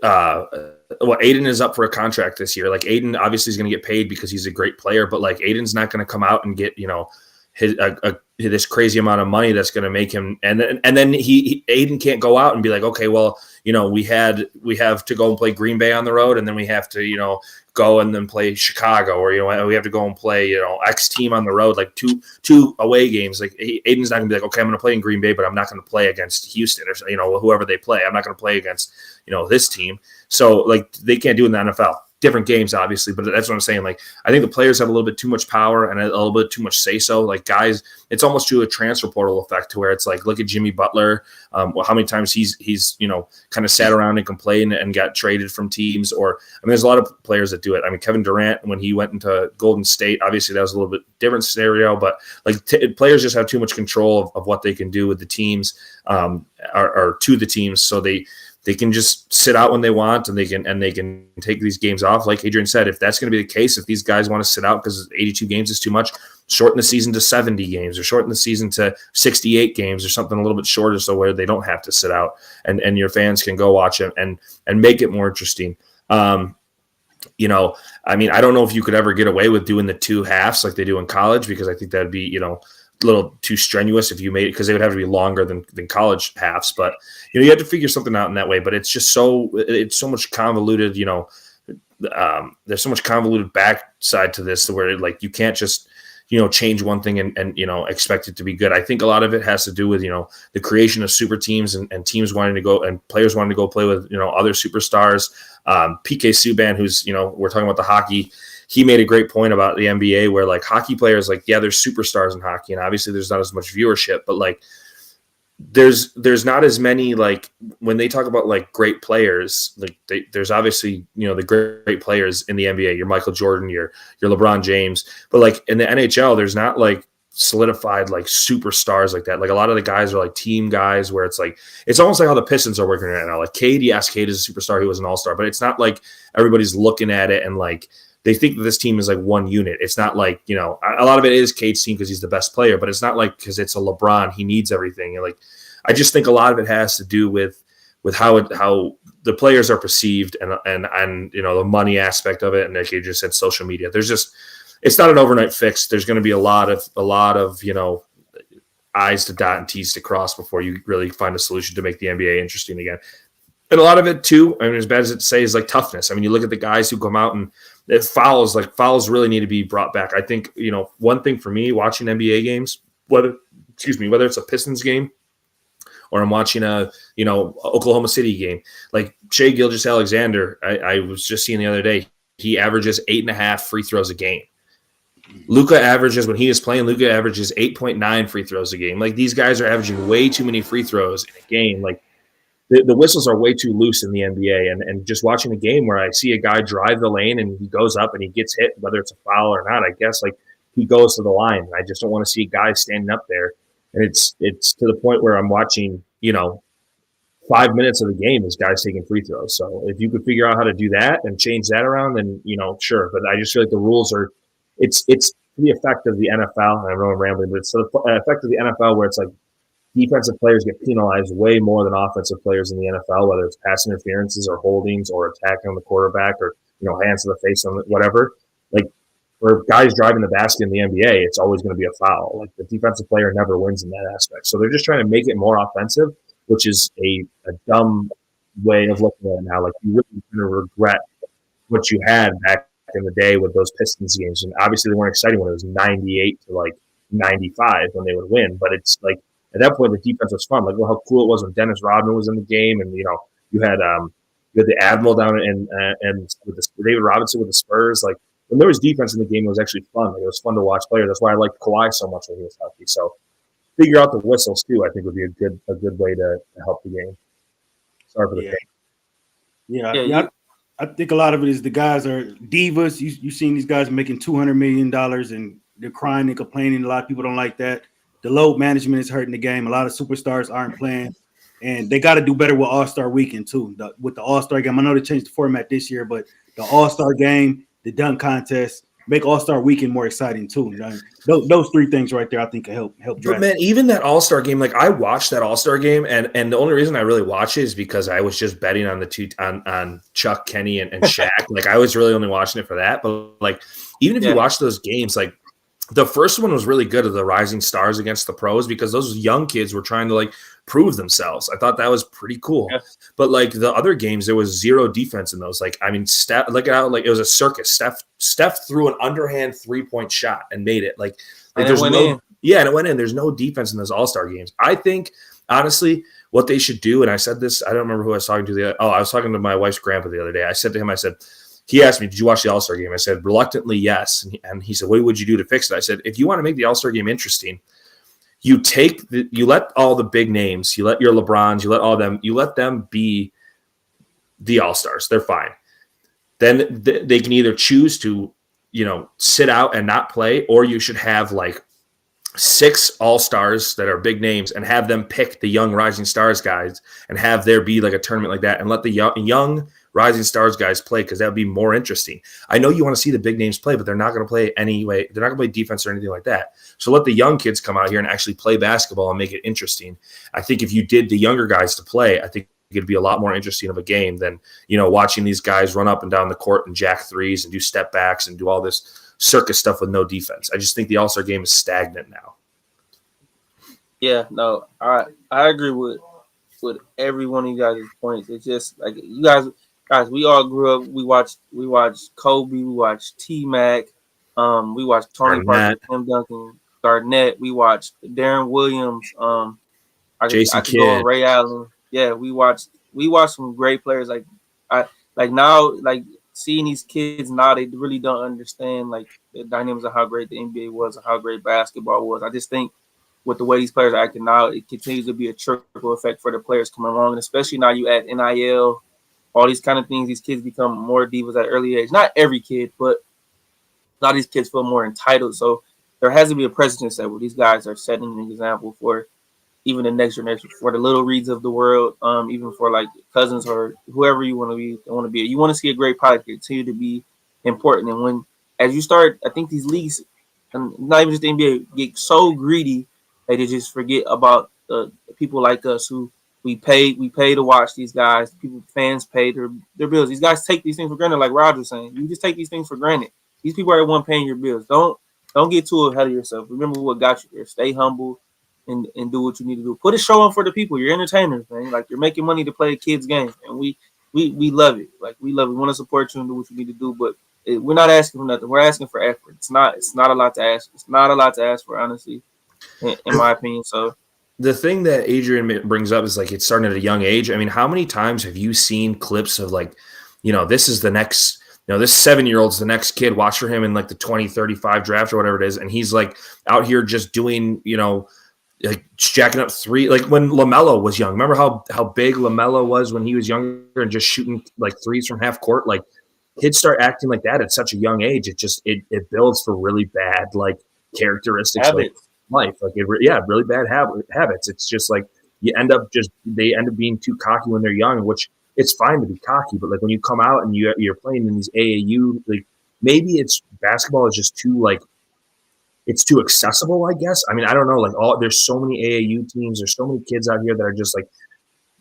Aiden is up for a contract this year. Like, Aiden obviously is going to get paid because he's a great player, but like, Aiden's not going to come out and get, this crazy amount of money that's going to make him. And then Aiden can't go out and be like, okay, well, we have to go and play Green Bay on the road. And then we have to, go and then play Chicago, or, we have to go and play, X team on the road, like two away games. Like, Aiden's not gonna be like, okay, I'm going to play in Green Bay, but I'm not going to play against Houston or, whoever they play. I'm not going to play against, this team. So like, they can't do it in the NFL. Different games, obviously, but that's what I'm saying. Like, I think the players have a little bit too much power and a little bit too much say so. Like, guys, it's almost to a transfer portal effect to where it's like, look at Jimmy Butler. How many times he's kind of sat around and complained and got traded from teams. Or, I mean, there's a lot of players that do it. I mean, Kevin Durant, when he went into Golden State, obviously that was a little bit different scenario, but like, players just have too much control of what they can do with the teams, or to the teams, so they can just sit out when they want, and they can take these games off. Like Adrian said, if that's going to be the case, if these guys want to sit out because 82 games is too much, shorten the season to 70 games, or shorten the season to 68 games, or something a little bit shorter, so where they don't have to sit out, and your fans can go watch it and make it more interesting. I mean, I don't know if you could ever get away with doing the 2 halves like they do in college, because I think that'd be, a little too strenuous if you made it, because they would have to be longer than college halves. But you have to figure something out in that way. But it's just it's so much convoluted. There's so much convoluted backside to this, where like, you can't just change one thing and expect it to be good. I think a lot of it has to do with the creation of super teams and teams wanting to go, and players wanting to go play with other superstars. PK Subban, who's we're talking about the hockey. He made a great point about the NBA, where like, hockey players, like, yeah, there's superstars in hockey, and obviously there's not as much viewership, but like, there's not as many, like, when they talk about like great players, like there's obviously the great players in the NBA, your Michael Jordan, your LeBron James, but like in the NHL, there's not like solidified like superstars like that. Like, a lot of the guys are like team guys, where it's like, it's almost like how the Pistons are working right now. Like, Cade is a superstar, he was an all-star, but it's not like everybody's looking at it and like, they think that this team is like one unit. It's not like, a lot of it is Cade's team because he's the best player, but it's not like because it's a LeBron, he needs everything. And like, I just think a lot of it has to do with how the players are perceived, and the money aspect of it. And like you just said, social media. It's not an overnight fix. There's going to be a lot of I's to dot and T's to cross before you really find a solution to make the NBA interesting again. And a lot of it too, I mean, as bad as it to say, is like toughness. I mean, you look at the guys who come out and fouls really need to be brought back. I think, one thing for me watching NBA games, whether it's a Pistons game or I'm watching a, Oklahoma City game, like Shai Gilgeous-Alexander, I was just seeing the other day, he averages 8.5 free throws a game. Luka averages, when he is playing, 8.9 free throws a game. Like, these guys are averaging way too many free throws in a game. Like, the whistles are way too loose in the NBA, and just watching a game where I see a guy drive the lane and he goes up and he gets hit, whether it's a foul or not, I guess like he goes to the line. I just don't want to see guys standing up there. And it's to the point where I'm watching, 5 minutes of the game is guys taking free throws. So if you could figure out how to do that and change that around, then, sure. But I just feel like the rules are, it's the effect of the NFL. I know I'm rambling, but it's the effect of the NFL where it's like, defensive players get penalized way more than offensive players in the NFL, whether it's pass interferences or holdings or attacking on the quarterback or, hands to the face on whatever. Like, for guys driving the basket in the NBA, it's always going to be a foul. Like, the defensive player never wins in that aspect. So they're just trying to make it more offensive, which is a dumb way of looking at it now. Like, you really going to regret what you had back in the day with those Pistons games. And obviously they weren't exciting when it was 98 to like 95 when they would win, but it's like, at that point, the defense was fun. Like, well, how cool it was when Dennis Rodman was in the game, and you had the Admiral down and with David Robinson with the Spurs. Like, when there was defense in the game, it was actually fun. Like, it was fun to watch players. That's why I liked Kawhi so much when he was healthy. So, figure out the whistles too. I think would be a good way to help the game. Sorry for the yeah. I think a lot of it is the guys are divas. You've seen these guys making $200 million and they're crying and complaining. A lot of people don't like that. The load management is hurting the game. A lot of superstars aren't playing, and they got to do better with All-Star Weekend too. With the All-Star game, I know they changed the format this year, but the All-Star game, the dunk contest, make All-Star Weekend more exciting too. Those three things right there, I think, can help. But man, even that All-Star game, like I watched that All-Star game, and the only reason I really watched it is because I was just betting on the two on Chuck, Kenny, and Shaq. Like I was really only watching it for that. But like even if you watch those games, like the first one was really good of the Rising Stars against the pros because those young kids were trying to like prove themselves. I thought that was pretty cool. Yeah. But like the other games, there was zero defense in those. Like, I mean, Steph, look at how like it was a circus. Steph threw an underhand 3-point shot and made it. Like and it went in. Yeah, and it went in. There's no defense in those All-Star games. I think, honestly, what they should do, and I said this, I don't remember who I was talking to. I was talking to my wife's grandpa the other day. I said to him, he asked me, did you watch the All-Star game? I said, reluctantly, yes. And he said, what would you do to fix it? I said, if you want to make the All-Star game interesting, you let all the big names, you let your LeBrons, you let them be the All-Stars. They're fine. Then they can either choose to, sit out and not play, or you should have like 6 All-Stars that are big names and have them pick the young Rising Stars guys and have there be like a tournament like that and let the young Rising Stars guys play because that would be more interesting. I know you want to see the big names play, but they're not going to play anyway. They're not going to play defense or anything like that. So let the young kids come out here and actually play basketball and make it interesting. I think if you did the younger guys to play, I think it'd be a lot more interesting of a game than, watching these guys run up and down the court and jack threes and do step backs and do all this circus stuff with no defense. I just think the All-Star game is stagnant now. Yeah, no, I agree with every one of you guys' points. It's just like you guys, we all grew up. We watched Kobe, we watched T-Mac, we watched Tony Parker, Tim Duncan, Garnett. We watched Darren Williams, Jason Kidd, go on Ray Allen. Yeah, we watched some great players. Now, seeing these kids now, they really don't understand like the dynamics of how great the NBA was and how great basketball was. I just think with the way these players are acting now, it continues to be a trickle effect for the players coming along, and especially now you add NIL, all these kind of things. These kids become more divas at an early age. Not every kid, but a lot of these kids feel more entitled. So there has to be a precedent set where these guys are setting an example for even the next generation, for the little Reids of the world, even for like cousins or whoever you want to be. You want to see a great product continue to be important. And when, as you start, I think these leagues, and not even just the NBA, get so greedy that they just forget about the people like us who we pay to watch these guys. Fans pay their bills. These guys take these things for granted, like Raaj was saying. You just take these things for granted. These people are the one paying your bills. Don't get too ahead of yourself. Remember what got you there. Stay humble. And do what you need to do. Put a show on for the people. You're entertainers, man. Like you're making money to play a kid's game, and we love it. Like we love it. We want to support you and do what you need to do. But we're not asking for nothing. We're asking for effort. It's not a lot to ask. It's not a lot to ask for, honestly, in my opinion. So the thing that Adrian brings up is like it's starting at a young age. I mean, how many times have you seen clips of like, this is the next. This 7-year-old's the next kid. Watch for him in like the 2035 draft or whatever it is, and he's like out here just doing like jacking up three, like when LaMelo was young. Remember how big LaMelo was when he was younger and just shooting like threes from half court? Like kids start acting like that at such a young age. It just it builds for really bad like characteristics of life. Like really bad habits. It's just like they end up being too cocky when they're young, which it's fine to be cocky, but like when you come out and you're playing in these AAU, like maybe it's basketball is just too like. It's too accessible, I guess. I mean, I don't know. Like, there's so many AAU teams. There's so many kids out here that are just like,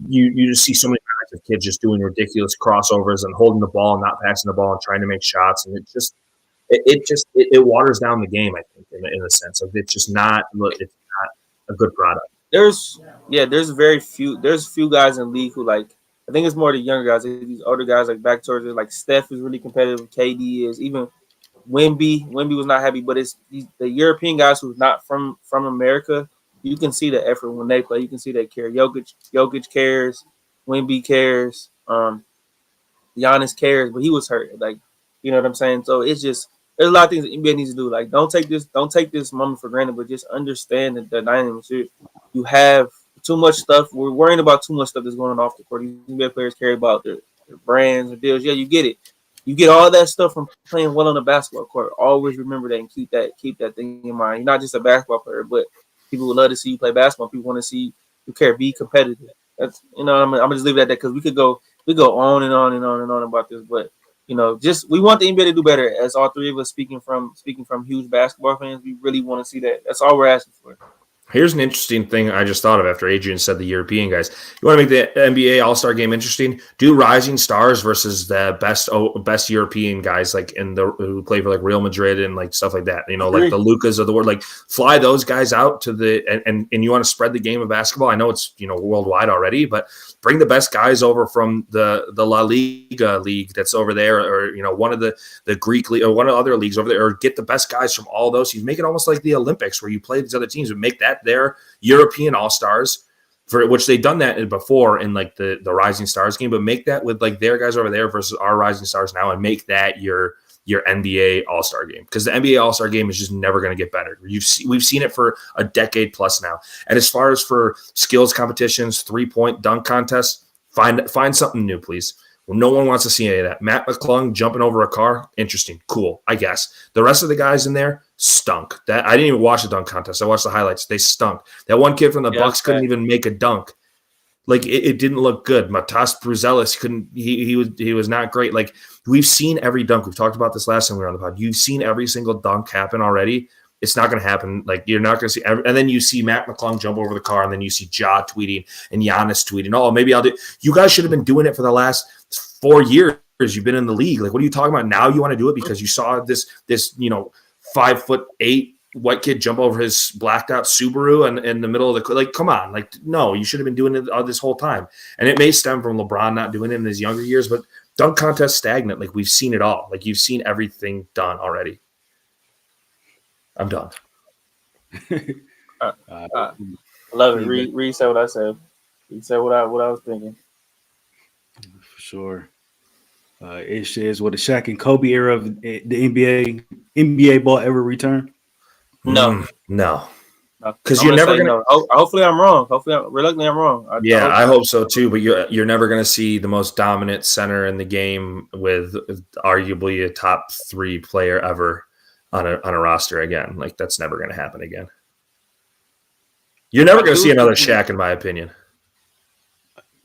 you just see so many kinds of kids just doing ridiculous crossovers and holding the ball and not passing the ball and trying to make shots, and it waters down the game. I think in a sense of it's not a good product. There's few guys in the league who like. I think it's more the younger guys. These older guys like back towards it. Like Steph is really competitive. KD is even. Wemby was not happy, but it's the European guys who's not from America. You can see the effort when they play. You can see they care. Jokic cares. Wemby cares. Giannis cares, but he was hurt. Like, you know what I'm saying? So it's just there's a lot of things the NBA needs to do. Like, don't take this moment for granted, but just understand that the dynamics. You have too much stuff. We're worrying about too much stuff that's going on off the court. These NBA players care about their brands and deals. Yeah, you get it. You get all that stuff from playing well on the basketball court. Always remember that and keep that thing in mind. You're not just a basketball player, but people would love to see you play basketball. People want to see you care, be competitive. That's I'm gonna just leave it at that because we go on and on and on and on about this, but just we want the NBA to do better. As all three of us speaking from huge basketball fans, we really want to see that. That's all we're asking for. Here's an interesting thing I just thought of after Adrian said the European guys. You want to make the NBA All-Star game interesting? Do rising stars versus the best European guys like who play for like Real Madrid and like stuff like that. Like the Lucas of the world. Like fly those guys out to and you want to spread the game of basketball. I know it's worldwide already, but bring the best guys over from the La Liga league that's over there, or one of the Greek league or one of the other leagues over there, or get the best guys from all those. You make it almost like the Olympics where you play these other teams and make that their European All-Stars, for which they've done that before in like the Rising Stars game, but make that with like their guys over there versus our Rising Stars now, and make that your NBA All-Star game, because the NBA All-Star game is just never going to get better. We've seen it for a decade plus now. And as far as for skills competitions, 3-point dunk contests, find something new, please. Well, no one wants to see any of that. Matt McClung jumping over a car, interesting, cool, I guess. The rest of the guys in there stunk. That I didn't even watch the dunk contest. I watched the highlights. They stunk. That one kid from the Bucks couldn't even make a dunk. Like it didn't look good. Matas Bruzelis couldn't. He was not great. Like we've seen every dunk. We've talked about this last time we were on the pod. You've seen every single dunk happen already. It's not going to happen. Like you're not going to see. And then you see Matt McClung jump over the car, and then you see Ja tweeting and Giannis tweeting. Oh, maybe I'll do. You guys should have been doing it for the last 4 years. You've been in the league. Like, what are you talking about? Now you want to do it because you saw this 5'8" white kid jump over his blacked out Subaru and in the middle of the, like, come on. Like, no, you should have been doing it this whole time. And it may stem from LeBron not doing it in his younger years, but dunk contest stagnant. Like, we've seen it all. Like, you've seen everything done already. I'm done. I love it. Reid said what I said. He said what I was thinking. For sure. It says, will the Shaq and Kobe era of the NBA ball ever return? No. Because you're never going to. No. Hopefully, I'm wrong. Reluctantly, I'm wrong. I hope so too. But you're never going to see the most dominant center in the game with arguably a top 3 player ever on a roster again. Like, that's never going to happen again. You're never going to see another Shaq, in my opinion.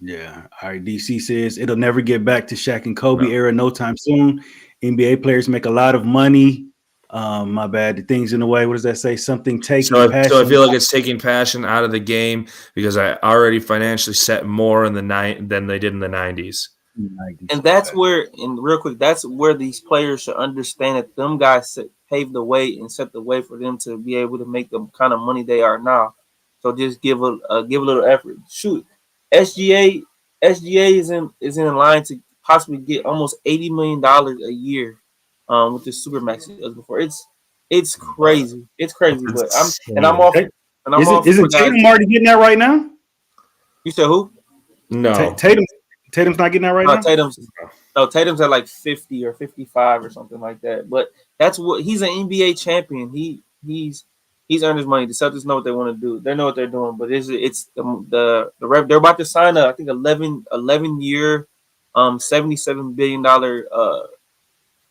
Yeah. All right. DC says it'll never get back to Shaq and Kobe era no time soon. NBA players make a lot of money. My bad. The thing's in the way. What does that say? Something taking passion. So I feel like it's taking passion out of the game because I already financially set more in than they did in the 90s. And that's where, and real quick, that's where these players should understand that them guys paved the way and set the way for them to be able to make the kind of money they are now. So just give a little effort. Shoot, SGA is in line to possibly get almost $80 million a year with the Supermax he does before. It's crazy. It's crazy. But I'm off. Isn't Tatum already getting that right now? You said who? No, Tatum's not getting that right now. Tatum's at like 50 or 55 or something like that. But that's what he's an NBA champion. He's earned his money. The Celtics know what they want to do. They know what they're doing. But it's the they're about to sign I think 11-year, $77 billion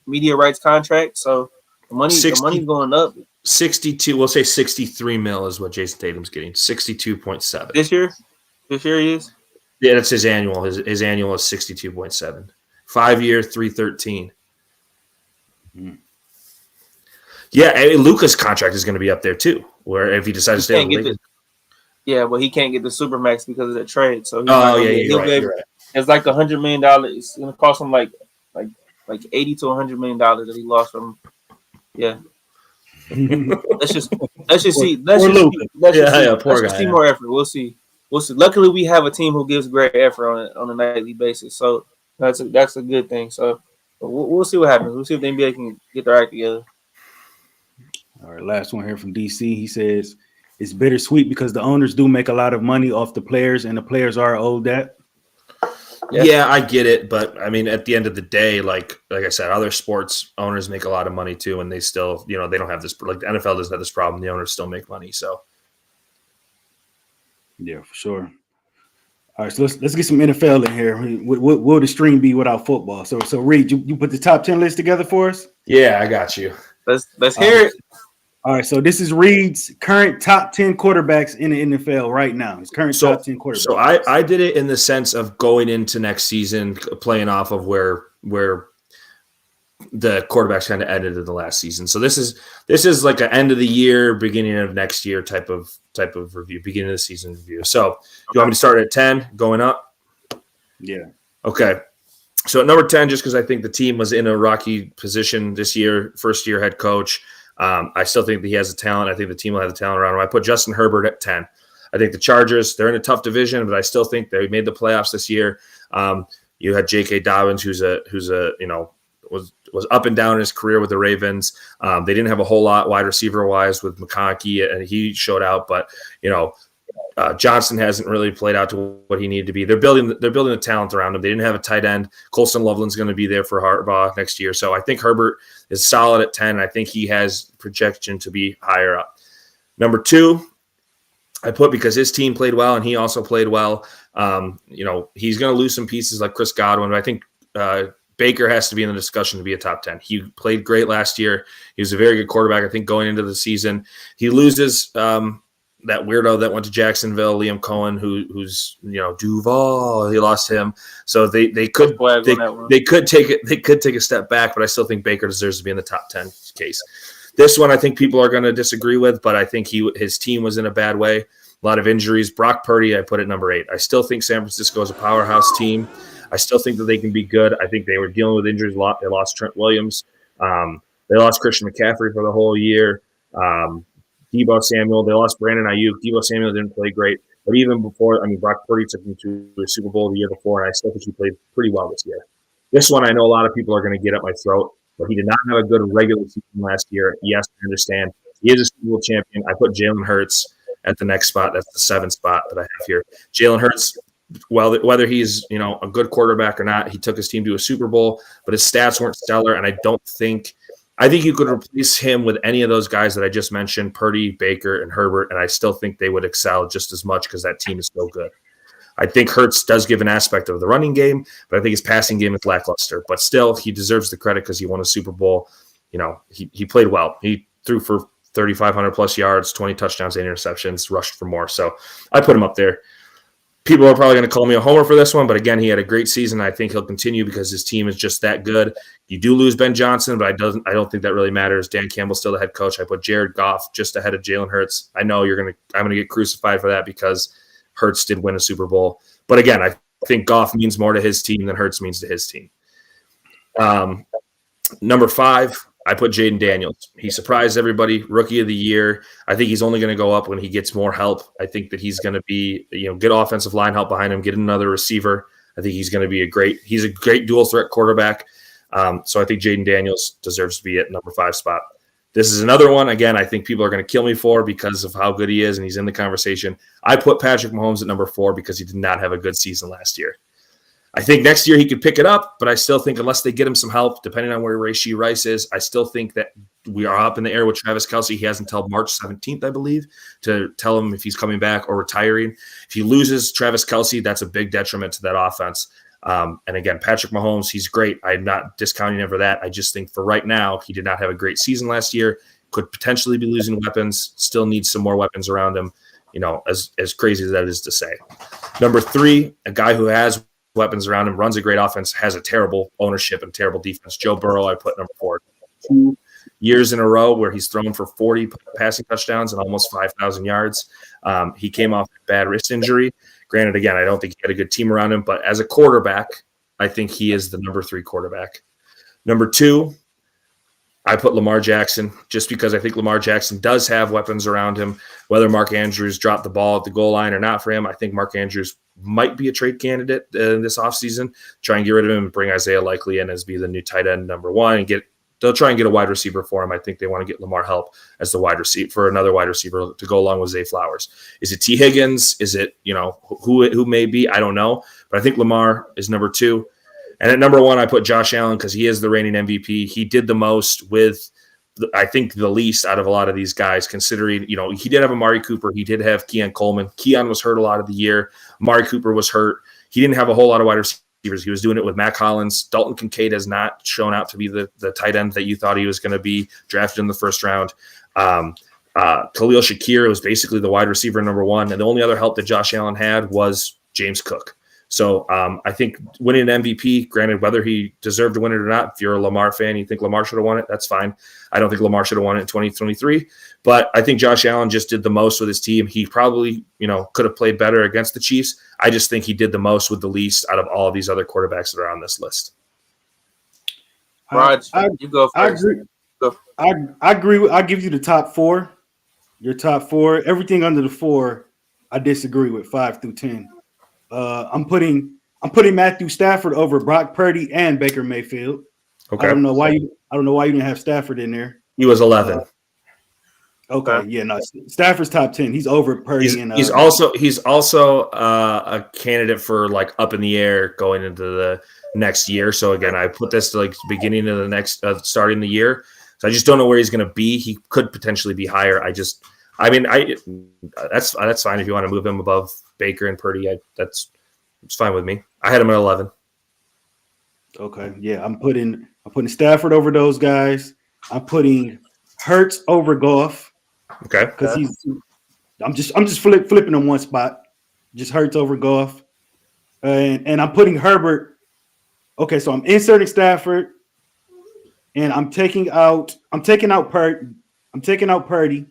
media rights contract. So the money's going up. 62. We'll say 63 mil is what Jason Tatum's getting. 62.7 this year. This year he is. Yeah, that's his annual. His annual is 62.7. 5-year, 313. Yeah, Luka's contract is going to be up there too. Where if he decides to stay in the league. But he can't get the Supermax because of the trade. So you're right. It's like $100 million. It's going to cost him like $80 to $100 million that he lost from. Yeah. let's just see. Poor guy. See more effort. We'll see. Luckily, we have a team who gives great effort on a nightly basis. So that's a good thing. So we'll see what happens. We'll see if the NBA can get their act together. All right, last one here from DC. He says it's bittersweet because the owners do make a lot of money off the players, and the players are owed that. Yeah, I get it, but I mean, at the end of the day, like I said, other sports owners make a lot of money too, and they still, they don't have this. Like the NFL doesn't have this problem; the owners still make money. So, yeah, for sure. All right, so let's get some NFL in here. What will the stream be without football? So Reid, you put the top 10 list together for us? Yeah, I got you. Let's hear it. All right, so this is Reid's current top 10 quarterbacks in the NFL right now. His current top 10 quarterbacks. So I did it in the sense of going into next season, playing off of where the quarterbacks kind of ended in the last season. So this is like an end of the year, beginning of next year type of review, beginning of the season review. So you want me to start at 10, going up? Yeah. Okay. So at number 10, just because I think the team was in a rocky position this year, first year head coach. I still think that he has the talent. I think the team will have the talent around him. I put Justin Herbert at 10. I think the Chargers, they're in a tough division, but I still think they made the playoffs this year. You had J.K. Dobbins, who's a was up and down in his career with the Ravens. They didn't have a whole lot wide receiver wise with McConkey, and he showed out. But Johnson hasn't really played out to what he needed to be. They're building the talent around him. They didn't have a tight end. Colston Loveland's going to be there for Harbaugh next year. So I think Herbert is solid at 10. I think he has projection to be higher up. Number 2, I put because his team played well and he also played well. He's going to lose some pieces like Chris Godwin, but I think Baker has to be in the discussion to be a top 10. He played great last year. He was a very good quarterback, I think, going into the season. He loses that weirdo that went to Jacksonville, Liam Cohen, who's Duval. He lost him, so they could take a step back, but I still think Baker deserves to be in the top 10 case. This one I think people are going to disagree with, but I think his team was in a bad way. A lot of injuries. Brock Purdy, I put at number 8. I still think San Francisco is a powerhouse team. I still think that they can be good. I think they were dealing with injuries a lot. They lost Trent Williams. They lost Christian McCaffrey for the whole year. Deebo Samuel. They lost Brandon Ayuk. Deebo Samuel didn't play great. But even before, Brock Purdy took him to a Super Bowl the year before, and I still think he played pretty well this year. This one I know a lot of people are going to get up my throat, but he did not have a good regular season last year. Yes, I understand. He is a Super Bowl champion. I put Jalen Hurts at the next spot. That's the 7th spot that I have here. Jalen Hurts, well, whether he's a good quarterback or not, he took his team to a Super Bowl, but his stats weren't stellar, and I think you could replace him with any of those guys that I just mentioned, Purdy, Baker, and Herbert, and I still think they would excel just as much because that team is so good. I think Hurts does give an aspect of the running game, but I think his passing game is lackluster. But still, he deserves the credit because he won a Super Bowl. He played well. He threw for 3,500 plus yards, 20 touchdowns, 8 interceptions, rushed for more. So I put him up there. People are probably going to call me a homer for this one, but again, he had a great season. I think he'll continue because his team is just that good. You do lose Ben Johnson, but I don't think that really matters. Dan Campbell's still the head coach. I put Jared Goff just ahead of Jalen Hurts. I know I'm going to get crucified for that because Hurts did win a Super Bowl. But again, I think Goff means more to his team than Hurts means to his team. Number 5, I put Jaden Daniels. He surprised everybody, rookie of the year. I think he's only going to go up when he gets more help. I think that he's going to be, get offensive line help behind him, get another receiver. I think he's going to be he's a great dual threat quarterback. So I think Jaden Daniels deserves to be at number 5 spot. This is another one, again, I think people are going to kill me for because of how good he is and he's in the conversation. I put Patrick Mahomes at number 4 because he did not have a good season last year. I think next year he could pick it up, but I still think unless they get him some help, depending on where Rashee Rice is, I still think that we are up in the air with Travis Kelce. He has until March 17th, I believe, to tell him if he's coming back or retiring. If he loses Travis Kelce, that's a big detriment to that offense. And again, Patrick Mahomes, he's great. I'm not discounting him for that. I just think for right now, he did not have a great season last year, could potentially be losing weapons, still needs some more weapons around him, as crazy as that is to say. Number 3, a guy who has weapons around him, runs a great offense, has a terrible ownership and terrible defense. Joe Burrow, I put number 4. 2 years in a row where he's thrown for 40 passing touchdowns and almost 5,000 yards. He came off a bad wrist injury. Granted, again, I don't think he had a good team around him, but as a quarterback, I think he is the number 3 quarterback. Number 2, I put Lamar Jackson just because I think Lamar Jackson does have weapons around him. Whether Mark Andrews dropped the ball at the goal line or not for him, I think Mark Andrews might be a trade candidate in this offseason. Try and get rid of him and bring Isaiah Likely in as be the new tight end number 1 and they'll try and get a wide receiver for him. I think they want to get Lamar help as the wide receiver for another wide receiver to go along with Zay Flowers. Is it T. Higgins? Is it, who may be? I don't know. But I think Lamar is number 2. And at number 1, I put Josh Allen because he is the reigning MVP. He did the most with I think the least out of a lot of these guys, considering, he did have Amari Cooper. He did have Keon Coleman. Keon was hurt a lot of the year. Amari Cooper was hurt. He didn't have a whole lot of wide receivers. He was doing it with Matt Collins. Dalton Kincaid has not shown out to be the tight end that you thought he was going to be, drafted in the first round. Khalil Shakir was basically the wide receiver number one, and the only other help that Josh Allen had was James Cook. So I think winning an MVP, granted, whether he deserved to win it or not, if you're a Lamar fan, you think Lamar should have won it, that's fine. I don't think Lamar should have won it in 2023, but I think Josh Allen just did the most with his team. He probably, could have played better against the Chiefs. I just think he did the most with the least out of all of these other quarterbacks that are on this list. Raaj, you go first. I agree. I give you the top four. Your top four. Everything under the four, I disagree with 5 through 10. I'm putting Matthew Stafford over Brock Purdy and Baker Mayfield. Okay. I don't know why you didn't have Stafford in there. He was 11. Stafford's top 10. He's over Purdy. He's also a candidate for like up in the air going into the next year. So again, I put this to like beginning of the next starting the year. So I just don't know where he's going to be. He could potentially be higher. That's fine if you want to move him above Baker and Purdy. It's fine with me. I had him at 11. Okay, yeah, I'm putting Stafford over those guys. I'm putting Hurts over Goff. Okay, because I'm just flipping on one spot. Just Hurts over Goff, and I'm putting Herbert. Okay, so I'm inserting Stafford, and I'm taking out Purdy.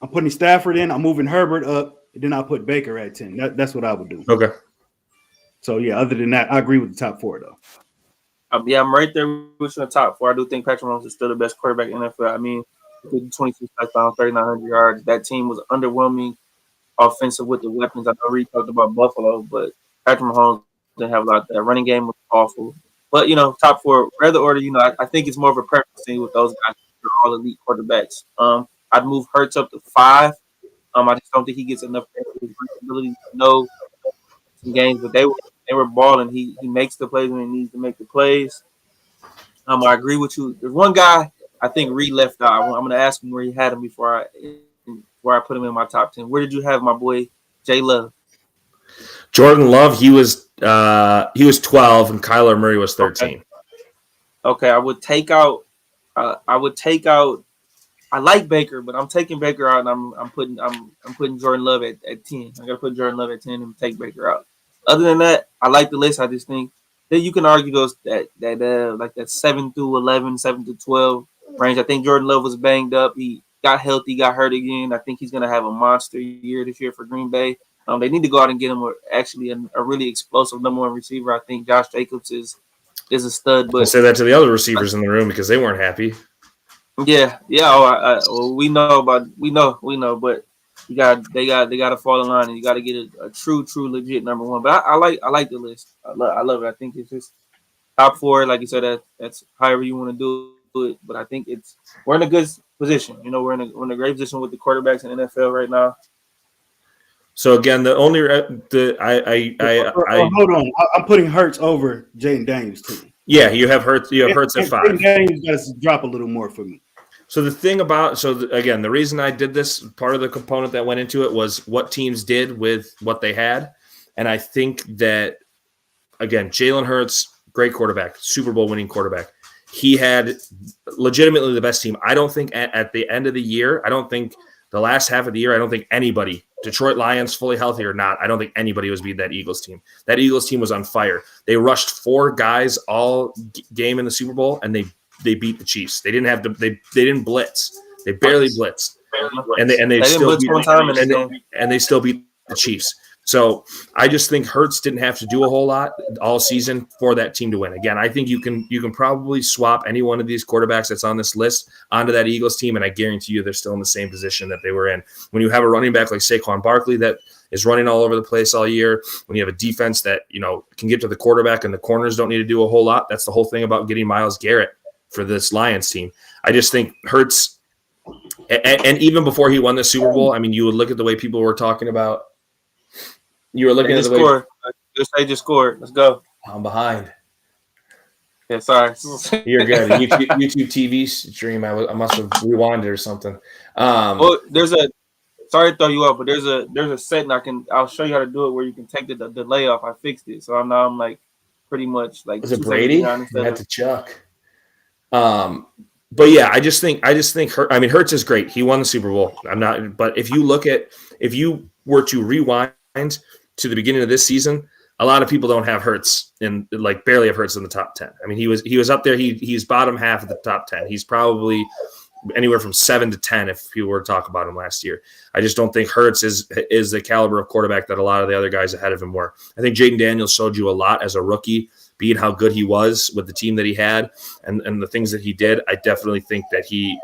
I'm putting Stafford in. I'm moving Herbert up, and then I'll put Baker at 10. That's what I would do. Okay. So yeah, other than that, I agree with the top four though. I'm right there with you in the top four. I do think Patrick Mahomes is still the best quarterback in the NFL. I mean, 22 touchdowns, 3,900 yards. That team was underwhelming offensive with the weapons. I know Reid talked about Buffalo, but Patrick Mahomes didn't have a lot. That running game was awful. But, top four, rather order, I think it's more of a preference thing with those guys. They're all elite quarterbacks. I'd move Hurts up to 5. I just don't think he gets enough ability to know some games, but they were balling. He makes the plays when he needs to make the plays. I agree with you. There's one guy I think Reid left out. I'm going to ask him where he had him before I put him in my top 10. Where did you have my boy J Love? Jordan Love, he was 12, and Kyler Murray was 13. Okay, I would take out. I like Baker, but I'm taking Baker out, and I'm putting Jordan Love at 10. I gotta put Jordan Love at 10 and take Baker out. Other than that, I like the list. I just think that you can argue those that 7 through 11, 7 through 12 range. I think Jordan Love was banged up. He got healthy, got hurt again. I think he's gonna have a monster year this year for Green Bay. They need to go out and get him a really explosive number one receiver. I think Josh Jacobs is a stud. But I'll say that to the other receivers in the room because they weren't happy. Yeah. We know, but they got to fall in line, and you got to get a true legit number one. But I like the list. I love it. I think it's just top four, like you said. That's however you want to do it. But I think we're in a good position. We're in a great position with the quarterbacks in the NFL right now. So again, the only hold on. I'm putting Hurts over Jaden Daniels too. Yeah, you have Hurts. You have Hurts at 5. Jaden Daniels got to drop a little more for me. So the thing about again, the reason I did this, part of the component that went into it was what teams did with what they had, and I think that again, Jalen Hurts, great quarterback, Super Bowl winning quarterback. He had legitimately the best team. I don't think at the end of the year, I don't think the last half of the year, I don't think anybody, Detroit Lions fully healthy or not, I don't think anybody was beating that Eagles team. That Eagles team was on fire. They rushed 4 guys all game in the Super Bowl, and they beat the Chiefs. They didn't have to. They didn't blitz. They barely blitzed, and they still beat the Chiefs. So I just think Hurts didn't have to do a whole lot all season for that team to win. Again, I think you can probably swap any one of these quarterbacks that's on this list onto that Eagles team, and I guarantee you they're still in the same position that they were in. When you have a running back like Saquon Barkley that is running all over the place all year, when you have a defense that can get to the quarterback and the corners don't need to do a whole lot, that's the whole thing about getting Myles Garrett for this Lions team. I just think Hurts, and even before he won the Super Bowl, I mean, you would look at the way people were talking about. You were looking at the way. Just scored. Let's go. I'm behind. Yeah, sorry. You're good. YouTube TV stream. I must have rewinded or something. Well, sorry to throw you up, but there's a setting I'll show you how to do it where you can take the delay off. I fixed it, so I'm like pretty much like Was it 2 seconds Brady? behind You instead had of. to Chuck. But yeah, I just think Hurts is great. He won the Super Bowl. But if you were to rewind to the beginning of this season, a lot of people don't have Hurts and like barely have Hurts in the top 10. I mean, he was up there. He's bottom half of the top 10. He's probably anywhere from 7 to 10 if people were to talk about him last year. I just don't think Hurts is the caliber of quarterback that a lot of the other guys ahead of him were. I think Jaden Daniels showed you a lot as a rookie, being how good he was with the team that he had and the things that he did. I definitely think that he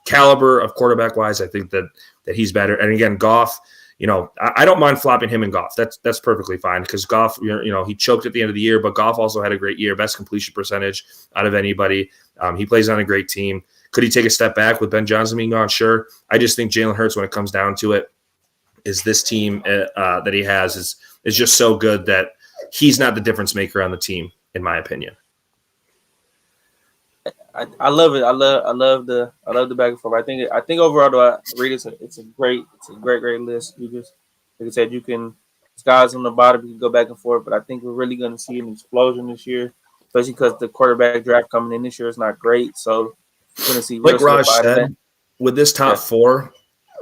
caliber of quarterback wise, I think that he's better. And again, Goff, I don't mind flopping him and Goff. That's perfectly fine because Goff, he choked at the end of the year, but Goff also had a great year, best completion percentage out of anybody. He plays on a great team. Could he take a step back with Ben Johnson being gone? Sure. I just think Jalen Hurts, when it comes down to it, is this team that he has is just so good that he's not the difference maker on the team, in my opinion. I love it. I love the back and forth. I think overall though, Reid, it's a great list. You just like I said, it's guys on the bottom, you can go back and forth, but I think we're really going to see an explosion this year, especially because the quarterback draft coming in this year is not great. So we're going to see. Like Raaj said, with this top four,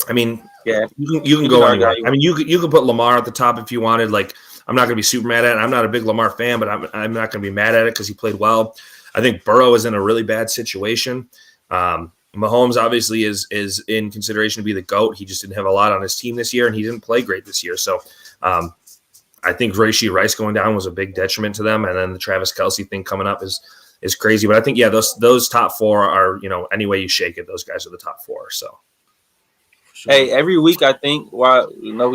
I mean, you can go anywhere. I mean, you can put Lamar at the top if you wanted. Like, I'm not going to be super mad at it. I'm not a big Lamar fan, but I'm not going to be mad at it because he played well. I think Burrow is in a really bad situation. Mahomes obviously is in consideration to be the GOAT. He just didn't have a lot on his team this year, and he didn't play great this year. So I think Rashee Rice going down was a big detriment to them, and then the Travis Kelce thing coming up is crazy. But I think, those top four are, any way you shake it, those guys are the top four. So. Sure. Hey, every week I think we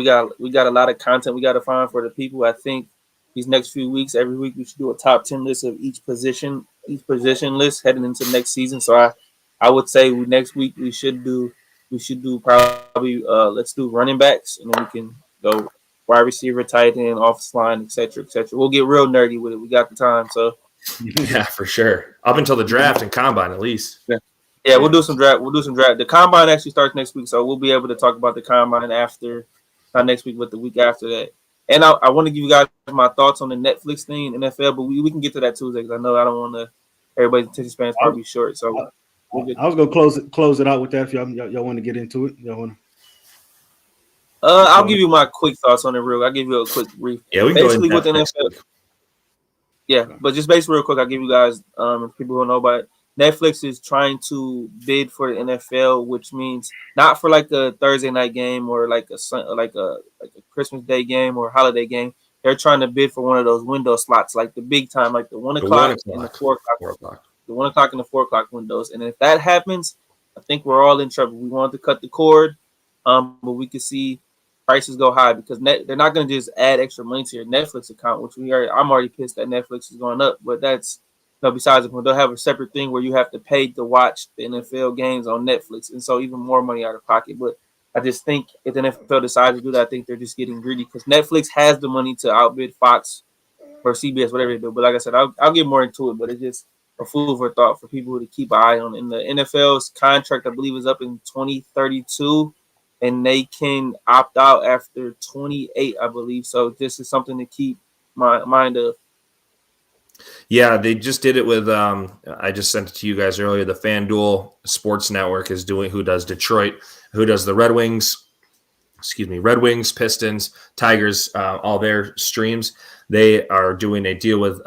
got a lot of content we got to find for the people. I think these next few weeks, every week we should do a top 10 list of each position list heading into next season. So I would say next week we should do probably let's do running backs, and then we can go wide receiver, tight end, offensive line, etc. We'll get real nerdy with it. We got the time, so yeah, for sure. Up until the draft and combine, at least. Yeah, we'll do some draft. The combine actually starts next week, so we'll be able to talk about the combine after, not next week, but the week after that. And I want to give you guys my thoughts on the Netflix thing, NFL, but we can get to that Tuesday because I know I don't want to. Everybody's attention span is probably short, so I was gonna close it out with that. If y'all want to get into it, y'all want to. I'll give you my quick thoughts on it. I'll give you a quick brief. Yeah, we can basically go with the NFL. Yeah, but just basically real quick, I'll give you guys people who know about it. Netflix is trying to bid for the NFL, which means not for like a Thursday night game or like a Christmas Day game or holiday game. They're trying to bid for one of those window slots, like the big time, like the 1 o'clock and the 4 o'clock, the 1 o'clock and the 4 o'clock windows. And if that happens, I think we're all in trouble. We want to cut the cord, but we can see prices go high because they're not going to just add extra money to your Netflix account, which I'm already pissed that Netflix is going up, but that's. No, besides, they'll have a separate thing where you have to pay to watch the NFL games on Netflix, and so even more money out of pocket. But I just think if the NFL decides to do that, I think they're just getting greedy because Netflix has the money to outbid Fox or CBS, whatever they do. But like I said, I'll get more into it, but it's just a food for thought for people to keep an eye on. And the NFL's contract, I believe, is up in 2032, and they can opt out after 28, I believe. So this is something to keep mind of. Yeah, they just did it with I just sent it to you guys earlier. The FanDuel Sports Network is doing who does Detroit, who does the Red Wings, Pistons, Tigers, all their streams. They are doing a deal with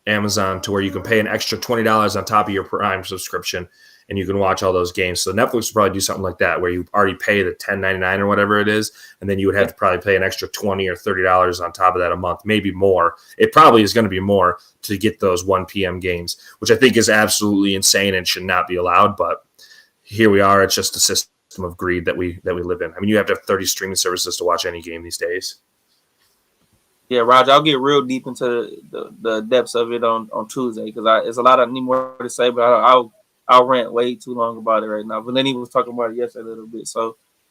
Amazon to where you can pay an extra $20 on top of your Prime subscription, and you can watch all those games. So Netflix would probably do something like that, where you already pay the $10.99 or whatever it is, and then you would have to probably pay an extra $20 or $30 on top of that a month, maybe more. It probably is going to be more to get those 1 p.m. games, which I think is absolutely insane and should not be allowed. But here we are. It's just a system of greed that we live in. I mean, you have to have 30 streaming services to watch any game these days. Yeah, Roger, I'll get real deep into the depths of it on Tuesday because there's a lot I need more to say, but I'll rant way too long about it right now. But Lenny was talking about it yesterday a little bit,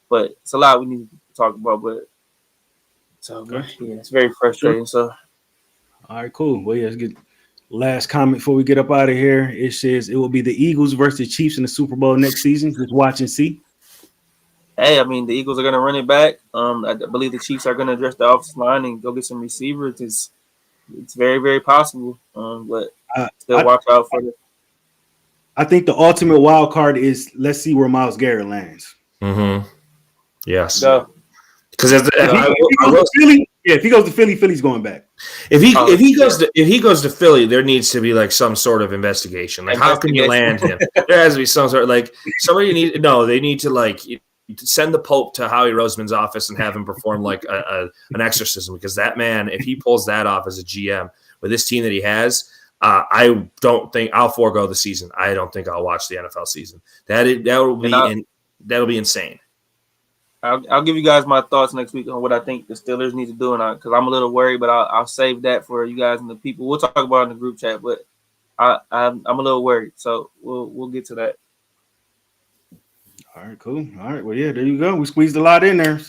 but it's a lot we need to talk about. But so yeah, it's very frustrating. So all right, cool. Well, yeah, Last comment before we get up out of here. It says it will be the Eagles versus Chiefs in the Super Bowl next season. Just watch and see. Hey, I mean, the Eagles are going to run it back. I believe the Chiefs are going to address the offensive line and go get some receivers. It's very, very possible. But still watch out for it. I think the ultimate wild card is let's see where Myles Garrett lands. Mm-hmm. Yes. Because if he goes to Philly, Philly's going back. If he goes to Philly, there needs to be like some sort of investigation. Like, how can you land him? There has to be some sort of like somebody they need to like send the Pope to Howie Roseman's office and have him perform like an exorcism, because that man, if he pulls that off as a GM with this team that he has, I don't think I'll forego the season. I don't think I'll watch the NFL season. That'll be insane. I'll give you guys my thoughts next week on what I think the Steelers need to do, and because I'm a little worried, but I'll save that for you guys and the people. We'll talk about it in the group chat, but I'm a little worried, so we'll get to that. All right, cool. All right, well, yeah, there you go. We squeezed a lot in there.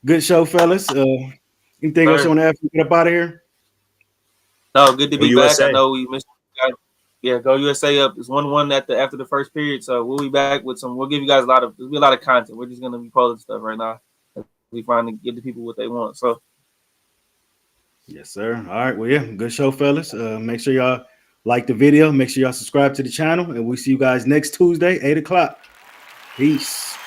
Good show, fellas. Anything else you want to add? Get up out of here. No, good to be back. USA. I know we missed you guys. Yeah, go USA up. It's 1-1 after the first period, so we'll be back with some. We'll give you guys there'll be a lot of content. We're just gonna be posting stuff right now. We finally give the people what they want. So, yes, sir. All right, well, yeah, good show, fellas. Make sure y'all like the video. Make sure y'all subscribe to the channel, and we'll see you guys next Tuesday, 8:00. Peace.